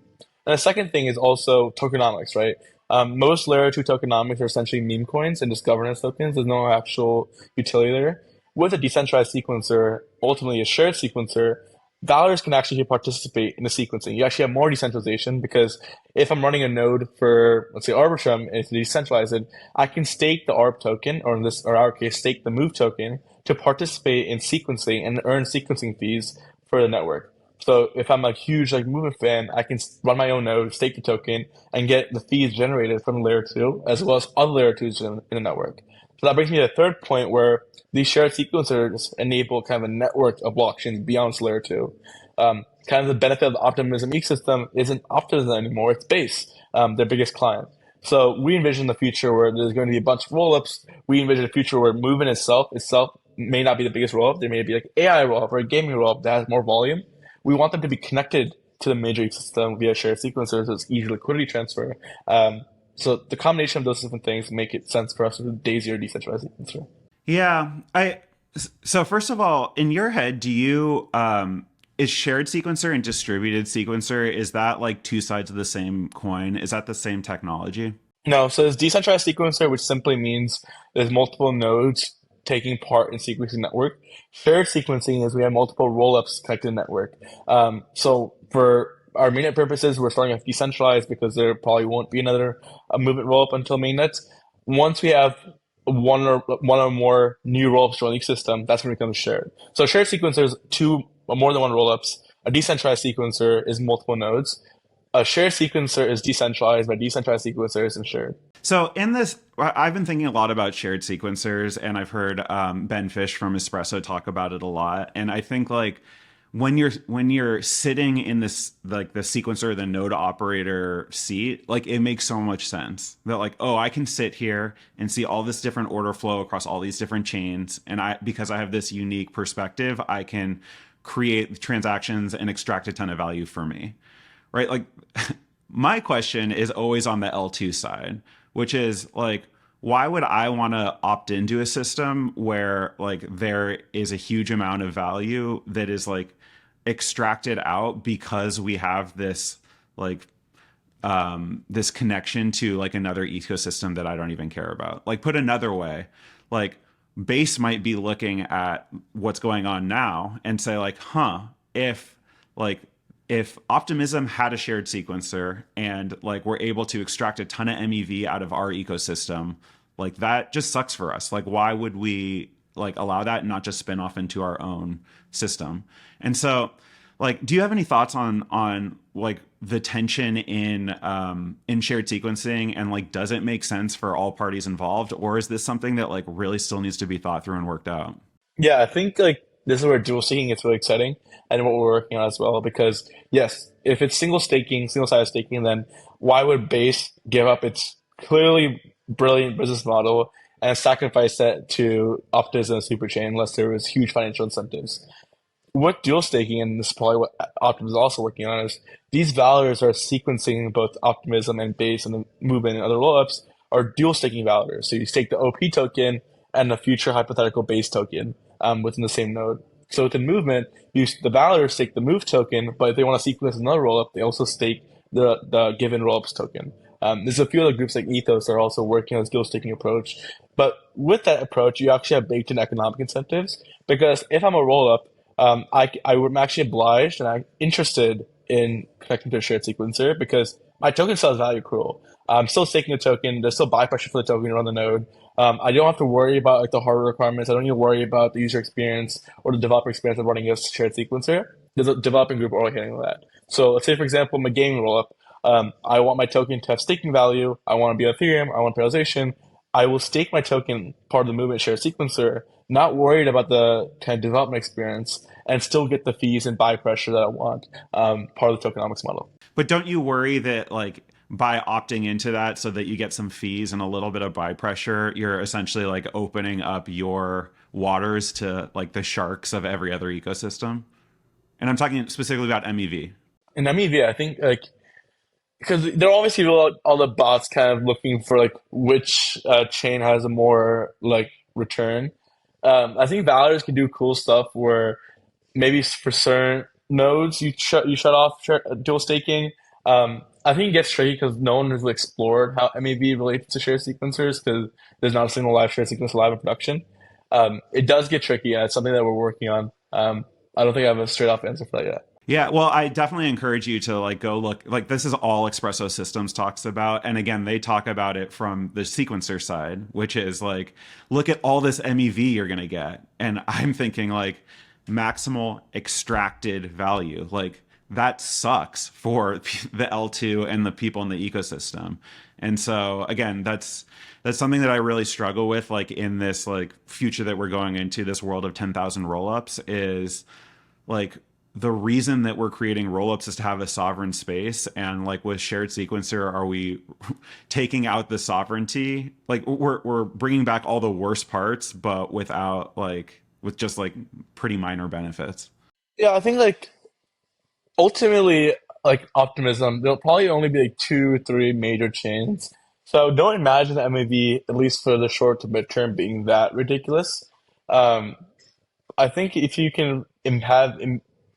And the second thing is also tokenomics, right? Most layer two tokenomics are essentially meme coins and just governance tokens. There's no actual utility there. With a decentralized sequencer, ultimately a shared sequencer, validators can actually participate in the sequencing. You actually have more decentralization because if I'm running a node for, let's say, Arbitrum, and it's decentralized, I can stake the ARB token, or in this, or our case, stake the Move token to participate in sequencing and earn sequencing fees for the network. So if I'm a huge like movement fan, I can run my own node, stake the token, and get the fees generated from layer two, as well as other layer twos in the network. So that brings me to the third point where these shared sequencers enable kind of a network of blockchains beyond layer two. Kind of the benefit of the optimism ecosystem isn't optimism anymore, it's Base, their biggest client. So we envision the future where there's going to be a bunch of rollups. We envision a future where movement itself may not be the biggest rollup. There may be like AI rollup or a gaming rollup that has more volume. We want them to be connected to the major ecosystem via shared sequencers, so it's easy liquidity transfer. So the combination of those different things make it sense for us to do Daisy or decentralized sequencer. Yeah, I so first of all, in your head, do you is shared sequencer and distributed sequencer, is that like two sides of the same coin? Is that the same technology? No, so it's decentralized sequencer, which simply means there's multiple nodes taking part in sequencing network. Shared sequencing is we have multiple rollups connected to the network. So for our mainnet purposes, we're starting with decentralized because there probably won't be another movement rollup until mainnet. Once we have one or more new rollups join the ecosystem, that's when it becomes shared. So shared sequencer is two or more than one rollups. A decentralized sequencer is multiple nodes. A shared sequencer is decentralized, but decentralized sequencer isn't shared. So in this, I've been thinking a lot about shared sequencers, and I've heard Ben Fish from Espresso talk about it a lot. And I think like when you're sitting in this like the sequencer, the node operator seat, like it makes so much sense that like, oh, I can sit here and see all this different order flow across all these different chains, and I because I have this unique perspective, I can create transactions and extract a ton of value for me, right? Like my question is always on the L2 side, which is like, why would I want to opt into a system where like there is a huge amount of value that is like extracted out because we have this like this connection to like another ecosystem that I don't even care about. Like put another way, like base might be looking at what's going on now and say like, huh, if like if optimism had a shared sequencer and like we're able to extract a ton of MEV out of our ecosystem, like that just sucks for us. Like why would we like allow that and not just spin off into our own system? And so like do you have any thoughts on like the tension in shared sequencing, and like does it make sense for all parties involved, or is this something that like really still needs to be thought through and worked out? Yeah, I think like this is where dual staking gets really exciting and what we're working on as well. Because yes, if it's single staking, single sided staking, then why would Base give up its clearly brilliant business model and sacrifice that to Optimism and Superchain unless there was huge financial incentives? What dual staking, and this is probably what Optimism is also working on, is these validators are sequencing both Optimism and Base and the movement and other rollups are dual staking validators. So you stake the OP token and the future hypothetical Base token within the same node. So within movement, the validators stake the move token, but if they want to sequence another rollup, they also stake the given rollups token. There's a few other groups like Ethos that are also working on this dual staking approach. But with that approach, you actually have baked in economic incentives because if I'm a rollup, I am actually obliged and I'm interested in connecting to a shared sequencer because my token still has value accrual. I'm still staking a token. There's still buy pressure for the token to run the node. I don't have to worry about like the hardware requirements. I don't need to worry about the user experience or the developer experience of running a shared sequencer. There's a developing group already handling that. So let's say, for example, my gaming rollup. I want my token to have staking value. I want to be Ethereum. I want prioritization. I will stake my token part of the movement share sequencer, not worried about the kind of development experience, and still get the fees and buy pressure that I want, part of the tokenomics model. But don't you worry that like by opting into that so that you get some fees and a little bit of buy pressure, you're essentially like opening up your waters to like the sharks of every other ecosystem? And I'm talking specifically about MEV. And I mean, yeah, I think like because there are obviously all the bots kind of looking for like which chain has a more like return. I think validators can do cool stuff where maybe for certain nodes you shut off dual staking. I think it gets tricky because no one has explored how MEV relates to share sequencers because there's not a single live share sequence live in production. It does get tricky, and it's something that we're working on. I don't think I have a straight up answer for that yet. Yeah, well, I definitely encourage you to like go look. Like this is all Espresso Systems talks about, and again, they talk about it from the sequencer side, which is like, look at all this MEV you're gonna get, and I'm thinking like maximal extracted value, like that sucks for the L2 and the people in the ecosystem. And so again, that's something that I really struggle with, like in this like future that we're going into, this world of 10,000 rollups, is like the reason that we're creating rollups is to have a sovereign space, and like with shared sequencer, are we taking out the sovereignty? Like we're bringing back all the worst parts but without like with just like pretty minor benefits. Yeah, I think like ultimately, like optimism, there'll probably only be like two, three major chains. So don't imagine the MEV, at least for the short to midterm, being that ridiculous. Um, I think if you can have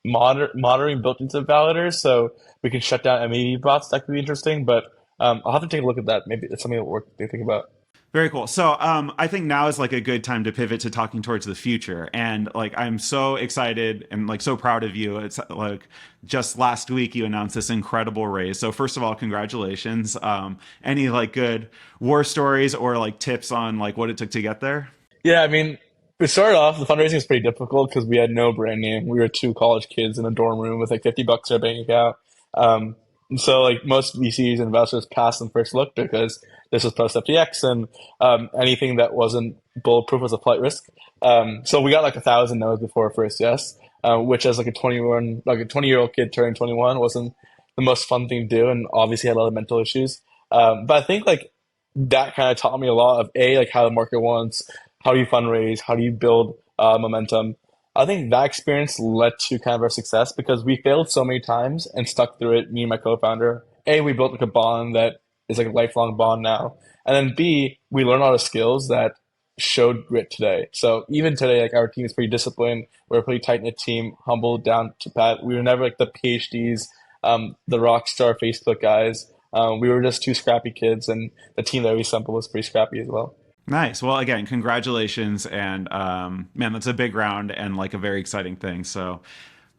monitoring built into validators, so we can shut down MEV bots, that could be interesting. But I'll have to take a look at that. Maybe it's something that we're thinking about. Very cool. So, I think now is like a good time to pivot to talking towards the future. And like, I'm so excited and like so proud of you. It's like just last week you announced this incredible raise. So, first of all, congratulations. Any like good war stories or like tips on like what it took to get there? Yeah, I mean, we started off, the fundraising was pretty difficult because we had no brand name. We were two college kids in a dorm room with like $50 in our bank account. Um, and so like most VCs and investors passed on first look because this was post FTX and anything that wasn't bulletproof was a flight risk. So we got like 1,000 no's before our first yes, which as like a 21, like a 20-year-old kid turning 21 wasn't the most fun thing to do, and obviously had a lot of mental issues. But I think like that kind of taught me a lot of a like how the market wants, how do you fundraise, how do you build momentum. I think that experience led to kind of our success because we failed so many times and stuck through it. Me and my co-founder, a we built like a bond that is like a lifelong bond now, and then b we learned a lot of skills that showed grit today. So even today, like our team is pretty disciplined. We're a pretty tight knit team, humble down to pat. We were never like the PhDs, the rock star Facebook guys. We were just two scrappy kids, and the team that we assembled was pretty scrappy as well. Nice. Well, again, congratulations. And man, that's a big round and like a very exciting thing. So,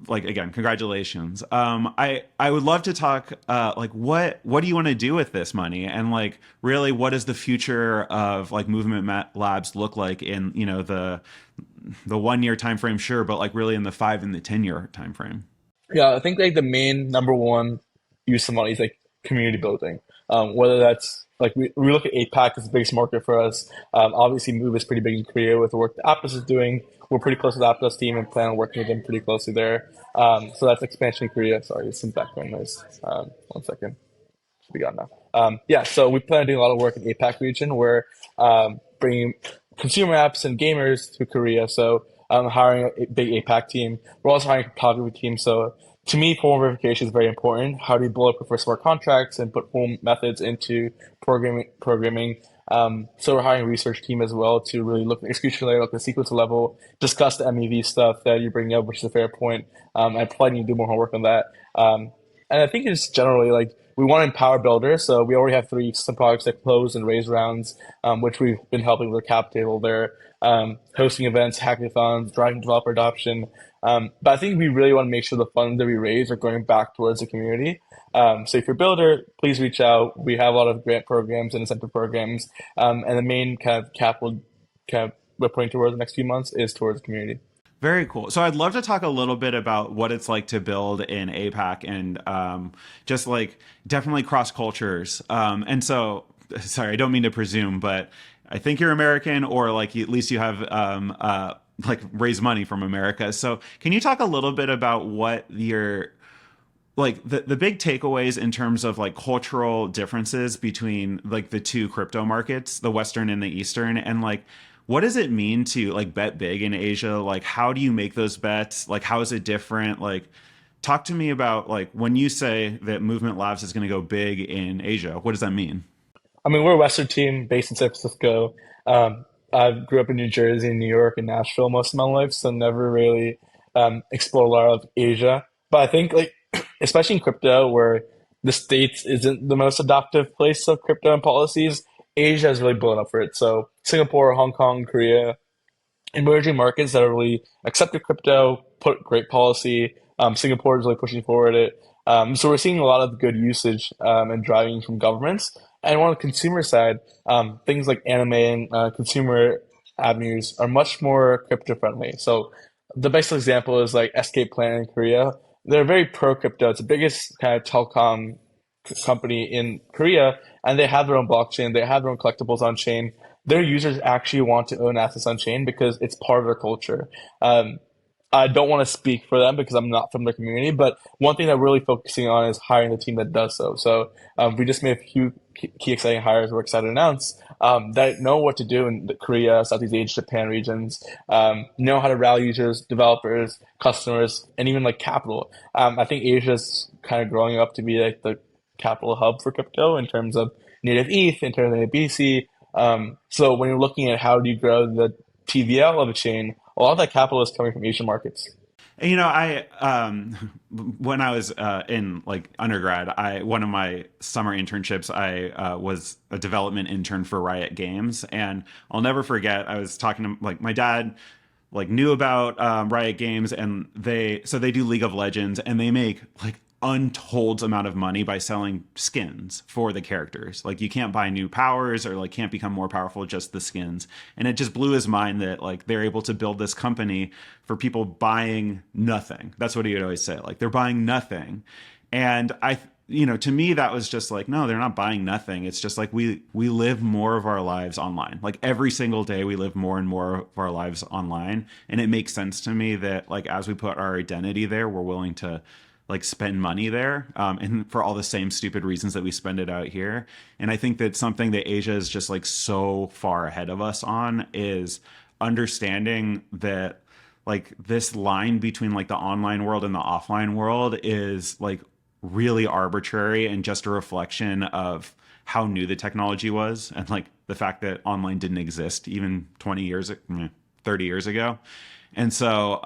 like again, congratulations. I would love to talk like what do you want to do with this money, and like really what does the future of like Labs look like in the 1 year time frame, sure, but like really in the 5 and the 10 year time frame. Yeah, I think like the main number one use of money is like community building. Whether that's like we look at APAC as the biggest market for us. Obviously, Move is pretty big in Korea with the work that Aptos is doing. We're pretty close with Aptos team and plan on working with them pretty closely there. So that's expansion in Korea. Sorry, there's some background noise. 1 second. Should be gone now. Yeah, so we plan on doing a lot of work in APAC region where bringing consumer apps and gamers to Korea. So hiring a big APAC team. We're also hiring a photography team. So to me, formal verification is very important. How do you bulletproof for smart contracts and put formal methods into programming? So we're hiring a research team as well to really look at the execution layer, look at the sequence level, discuss the MEV stuff that you're bringing up, which is a fair point. I probably need to do more homework on that. And I think it's generally like we want to empower builders. So we already have three system products that close and raise rounds, which we've been helping with the cap table there, hosting events, hackathons, driving developer adoption. But I think we really want to make sure the funds that we raise are going back towards the community. So if you're a builder, please reach out. We have a lot of grant programs and incentive programs. And the main kind of capital kind of we're putting towards the next few months is towards the community. Very cool. So I'd love to talk a little bit about what it's like to build in APAC and just like definitely cross cultures. And so, sorry, I don't mean to presume, but I think you're American, or like at least you have like raised money from America. So can you talk a little bit about what your like the big takeaways in terms of like cultural differences between like the two crypto markets, the Western and the Eastern, and like what does it mean to like bet big in Asia? Like how do you make those bets? Like how is it different? Like talk to me about like when you say that Movement Labs is going to go big in Asia, what does that mean? I mean, we're a Western team based in San Francisco. I grew up in New Jersey, New York, and Nashville most of my life, so never really explored a lot of Asia. But I think, like, especially in crypto, where the States isn't the most adoptive place of crypto and policies, Asia has really blown up for it. So Singapore, Hong Kong, Korea, emerging markets that are really accepted crypto, put great policy. Singapore is really pushing forward it. So we're seeing a lot of good usage and driving from governments. And on the consumer side, things like anime and consumer avenues are much more crypto friendly. So the best example is like Escape Plan in Korea. They're very pro crypto. It's the biggest kind of telecom company in Korea, and they have their own blockchain. They have their own collectibles on chain. Their users actually want to own assets on chain because it's part of their culture. Um, I don't want to speak for them because I'm not from their community, but one thing that we're really focusing on is hiring the team that does so. So we just made a few key exciting hires we're excited to announce that know what to do in the Korea, Southeast Asia, Japan regions, know how to rally users, developers, customers, and even like capital. I think Asia's kind of growing up to be like the capital hub for crypto in terms of native ETH, in terms of native BC. So when you're looking at how do you grow the TVL of a chain, a lot of that capital is coming from Asian markets. I when I was in like undergrad, I one of my summer internships, I was a development intern for Riot Games, and I'll never forget. I was talking to like my dad like knew about Riot Games, and they do League of Legends, and they make like untold amount of money by selling skins for the characters. Like you can't buy new powers or like can't become more powerful, just the skins. And it just blew his mind that like they're able to build this company for people buying nothing. That's what he would always say. Like they're buying nothing. And to me that was just like, no, they're not buying nothing. It's just like we live more of our lives online. Like every single day we live more and more of our lives online, and it makes sense to me that like as we put our identity there, we're willing to like spend money there, and for all the same stupid reasons that we spend it out here. And I think that something that Asia is just like so far ahead of us on is understanding that like this line between like the online world and the offline world is like really arbitrary and just a reflection of how new the technology was, and like the fact that online didn't exist even 20 years 30 years ago. And so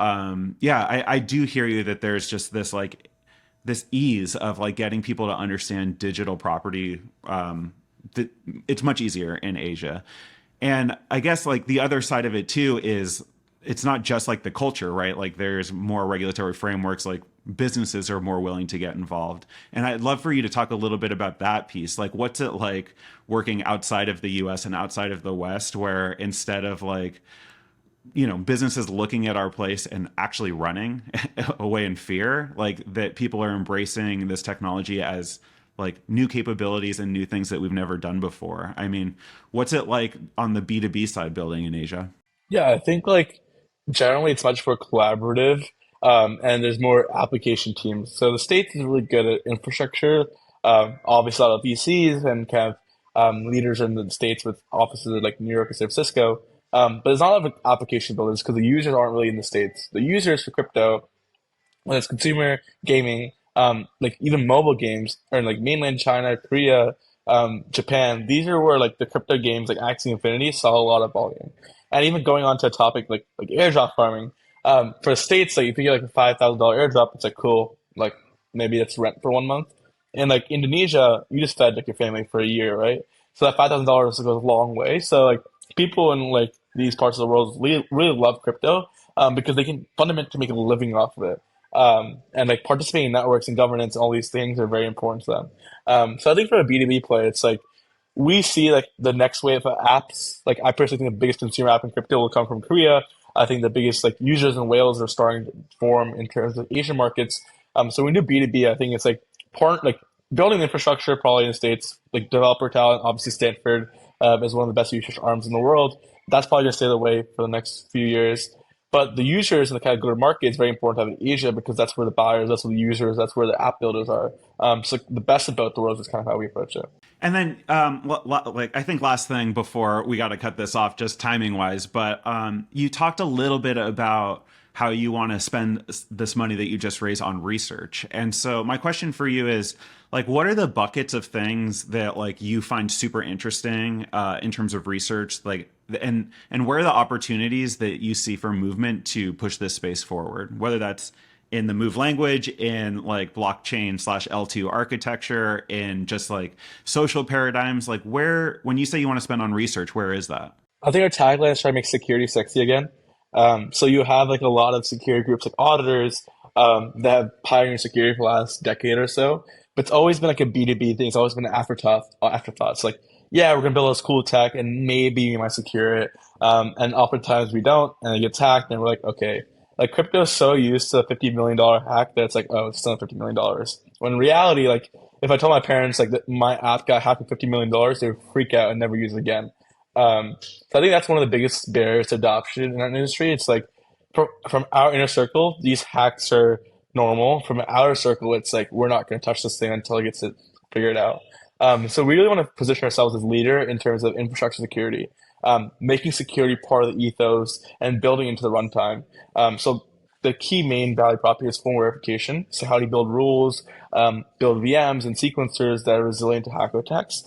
yeah, I do hear you that there's just this like this ease of like getting people to understand digital property, that it's much easier in Asia. And I guess like the other side of it too is it's not just like the culture, right? Like there's more regulatory frameworks, like businesses are more willing to get involved. And I'd love for you to talk a little bit about that piece. Like what's it like working outside of the US and outside of the West, where instead of like, businesses looking at our place and actually running away in fear, like that people are embracing this technology as like new capabilities and new things that we've never done before. I mean, what's it like on the B2B side building in Asia? Yeah, I think like generally it's much more collaborative, and there's more application teams. So the States is really good at infrastructure. Obviously, a lot of VCs and kind of leaders in the States with offices in like New York and San Francisco. But there's not a lot of application builders because the users aren't really in the States. The users for crypto, when it's consumer gaming, like even mobile games or in like mainland China, Korea, Japan, these are where like the crypto games like Axie Infinity saw a lot of volume. And even going on to a topic like airdrop farming, for the States, like if you get like a $5,000 airdrop, it's like cool, like maybe that's rent for 1 month. In like Indonesia, you just fed like your family for a year, right? So that $5,000 goes a long way. So like people in like these parts of the world really love crypto, because they can fundamentally make a living off of it. And like participating in networks and governance, all these things are very important to them. So I think for a B2B play, it's like we see like the next wave of apps. Like I personally think the biggest consumer app in crypto will come from Korea. I think the biggest like users in Wales are starting to form in terms of Asian markets. So when we do B2B, I think it's like part like building infrastructure probably in the States, like developer talent, obviously Stanford is one of the best research arms in the world. That's probably going to stay the way for the next few years. But the users and the kind of go to market is very important to have in Asia because that's where the buyers, that's where the users, that's where the app builders are. So the best of both the worlds is kind of how we approach it. And then, like, I think last thing before we got to cut this off, just timing wise, but you talked a little bit about how you want to spend this money that you just raised on research. And so, my question for you is, like, what are the buckets of things that like you find super interesting in terms of research, like, and where are the opportunities that you see for movement to push this space forward, whether that's in the move language, in like blockchain slash L2 architecture, in just like social paradigms, like where, when you say you want to spend on research, where is that? I think our tagline is trying to make security sexy again. So you have like a lot of security groups like auditors that have pioneered security for the last decade or so. But it's always been like a B2B thing. It's always been an afterthought. Afterthought. It's like, yeah, we're gonna build this cool tech and maybe we might secure it. And oftentimes we don't, and it gets hacked, and we're like, okay, like crypto is so used to a $50 million hack that it's like, oh, it's still $50 million. When in reality, like if I told my parents like that my app got hacked for $50 million, they would freak out and never use it again. So I think that's one of the biggest barriers to adoption in our industry. It's like from our inner circle, these hacks are normal. From our outer circle, it's like we're not going to touch this thing until it gets it figured out. So we really want to position ourselves as leader in terms of infrastructure security, making security part of the ethos and building into the runtime. So the key main value prop here is form verification. So how do you build rules, build VMs and sequencers that are resilient to hack attacks?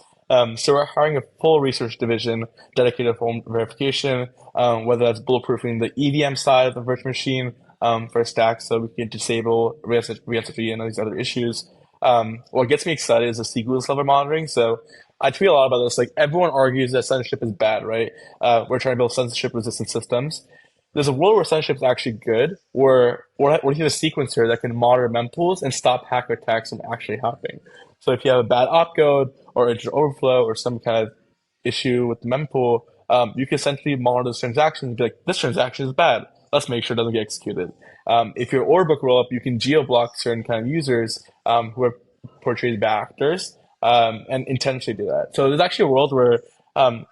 So we're hiring a full research division dedicated to form verification, whether that's bulletproofing the EVM side of the virtual machine, for stacks so we can disable re-entropy and all these other issues. What gets me excited is the sequence level monitoring. So I tweet a lot about this. Like everyone argues that censorship is bad, right? We're trying to build censorship resistant systems. There's a world where censorship is actually good, where you have a sequencer that can monitor mempools and stop hacker attacks from actually happening. So if you have a bad opcode or integer overflow or some kind of issue with the mempool, you can essentially monitor those transactions and be like, this transaction is bad. Let's make sure it doesn't get executed. If you're orderbook rollup, you can geo-block certain kind of users who are portrayed bad actors and intentionally do that. So there's actually a world where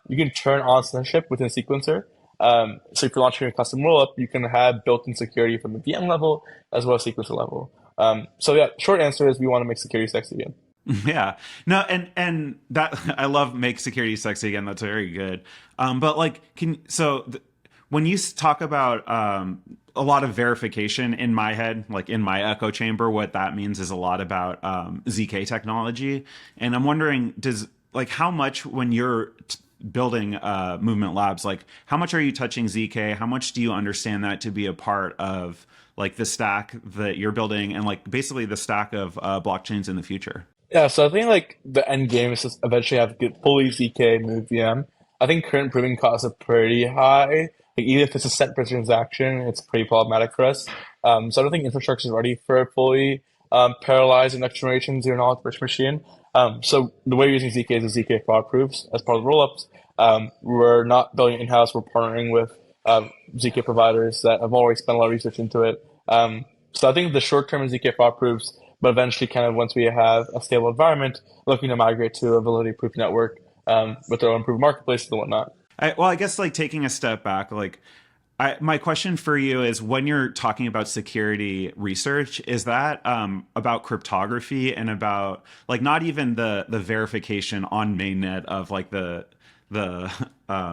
you can turn on censorship within a sequencer. So if you're launching a custom rollup, you can have built-in security from the VM level as well as sequencer level. So yeah, short answer is we want to make security sexy again. Yeah. No, and that I love make security sexy again. That's very good. But like, when you talk about a lot of verification in my head, like in my echo chamber, what that means is a lot about ZK technology. And I'm wondering, how much when you're building movement labs, like how much are you touching ZK? How much do you understand that to be a part of like the stack that you're building and like basically the stack of blockchains in the future? Yeah, so I think like the end game is to eventually have good fully ZK move VM. I think current proving costs are pretty high. Like even if it's a cent per transaction, it's pretty problematic for us. So I don't think infrastructure is ready for a fully parallelized next generation zero knowledge virtual machine. So the way we're using ZK is the ZK fraud proofs as part of the rollups. We're not building it in-house. We're partnering with ZK providers that have already spent a lot of research into it. So I think the short term is ZK fraud proofs, but eventually, kind of once we have a stable environment, looking to migrate to a validity proof network with our own proof marketplaces and whatnot. Well, I guess like taking a step back, like my question for you is when you're talking about security research, is that about cryptography and about like not even the verification on mainnet of like the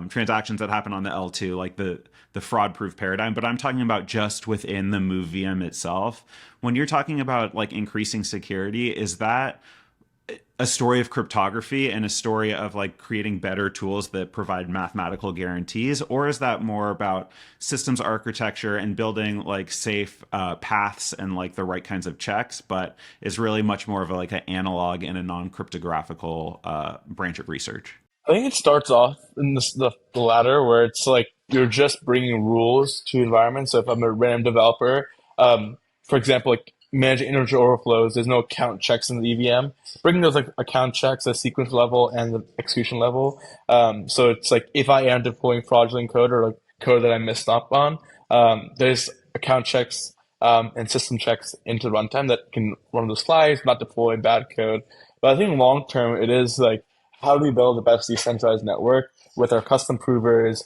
transactions that happen on the L2, like the fraud proof paradigm, but I'm talking about just within the move VM itself. When you're talking about like increasing security, is that a story of cryptography and a story of like creating better tools that provide mathematical guarantees, or is that more about systems architecture and building like safe paths and like the right kinds of checks, but is really much more of a, like an analog and a non-cryptographical branch of research? I think it starts off in the latter, where it's like you're just bringing rules to environments. So if I'm a random developer, for example, like managing integer overflows, there's no account checks in the EVM. Bringing those like account checks at sequence level and the execution level. So it's like if I am deploying fraudulent code or like code that I messed up on, there's account checks and system checks into runtime that can run those flags, not deploy bad code. But I think long term, it is like how do we build the best decentralized network with our custom provers,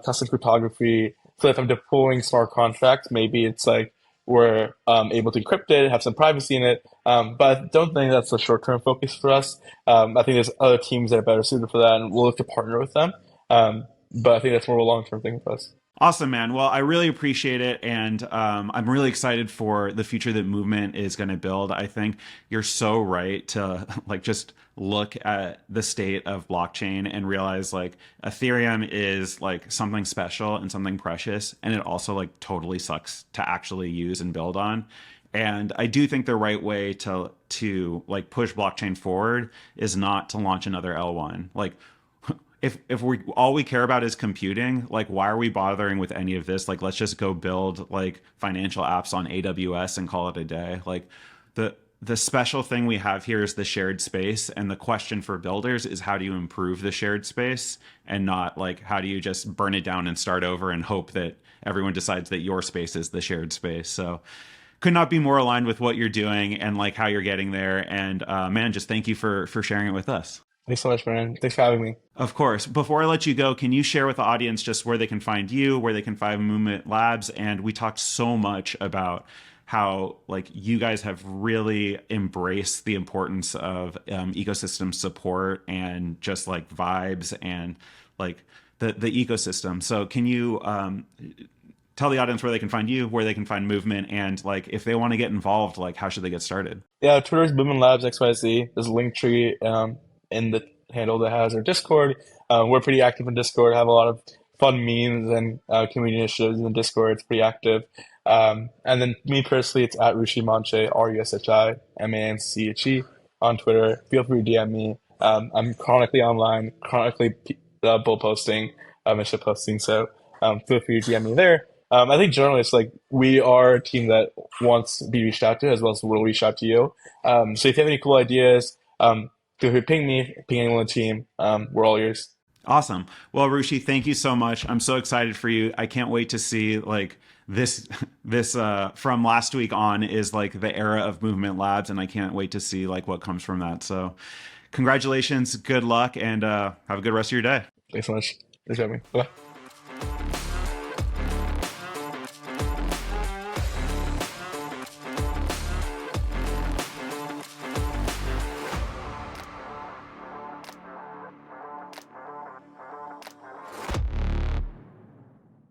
custom cryptography. So if I'm deploying smart contracts, maybe it's like we're able to encrypt it, have some privacy in it. But I don't think that's a short-term focus for us. I think there's other teams that are better suited for that, and we'll look to partner with them. But I think that's more of a long-term thing for us. Awesome, man. Well, I really appreciate it. And I'm really excited for the future that movement is going to build. I think you're so right to like just look at the state of blockchain and realize like Ethereum is like something special and something precious. And it also like totally sucks to actually use and build on. And I do think the right way to like push blockchain forward is not to launch another L1. Like if we all we care about is computing, like why are we bothering with any of this? Like let's just go build like financial apps on AWS and call it a day. Like the special thing we have here is the shared space, and the question for builders is how do you improve the shared space and not like how do you just burn it down and start over and hope that everyone decides that your space is the shared space. So could not be more aligned with what you're doing and like how you're getting there. And man, just thank you for sharing it with us. Thanks so much, man. Thanks for having me. Of course. Before I let you go, can you share with the audience just where they can find you, where they can find Movement Labs? And we talked so much about how like you guys have really embraced the importance of ecosystem support and just like vibes and like the ecosystem. So can you tell the audience where they can find you, where they can find Movement, and like if they want to get involved, like how should they get started? Yeah, Twitter is Movement Labs XYZ. There's a link tree in the handle that has our Discord. We're pretty active in Discord, have a lot of fun memes and community initiatives in the Discord. It's pretty active. And then me personally, it's at Rushi Manche, RUSHI MANCHE on Twitter. Feel free to DM me. I'm chronically online, chronically bull posting, and shit posting. So feel free to DM me there. I think generally it's like we are a team that wants to be reached out to as well as we'll reach out to you. So if you have any cool ideas, feel free to ping me, ping anyone on the team. We're all ears. Awesome. Well, Rushi, thank you so much. I'm so excited for you. I can't wait to see like this from last week on is like the era of movement labs, and I can't wait to see like what comes from that. So congratulations, good luck, and have a good rest of your day. Thanks so much. Thanks for having me. Bye.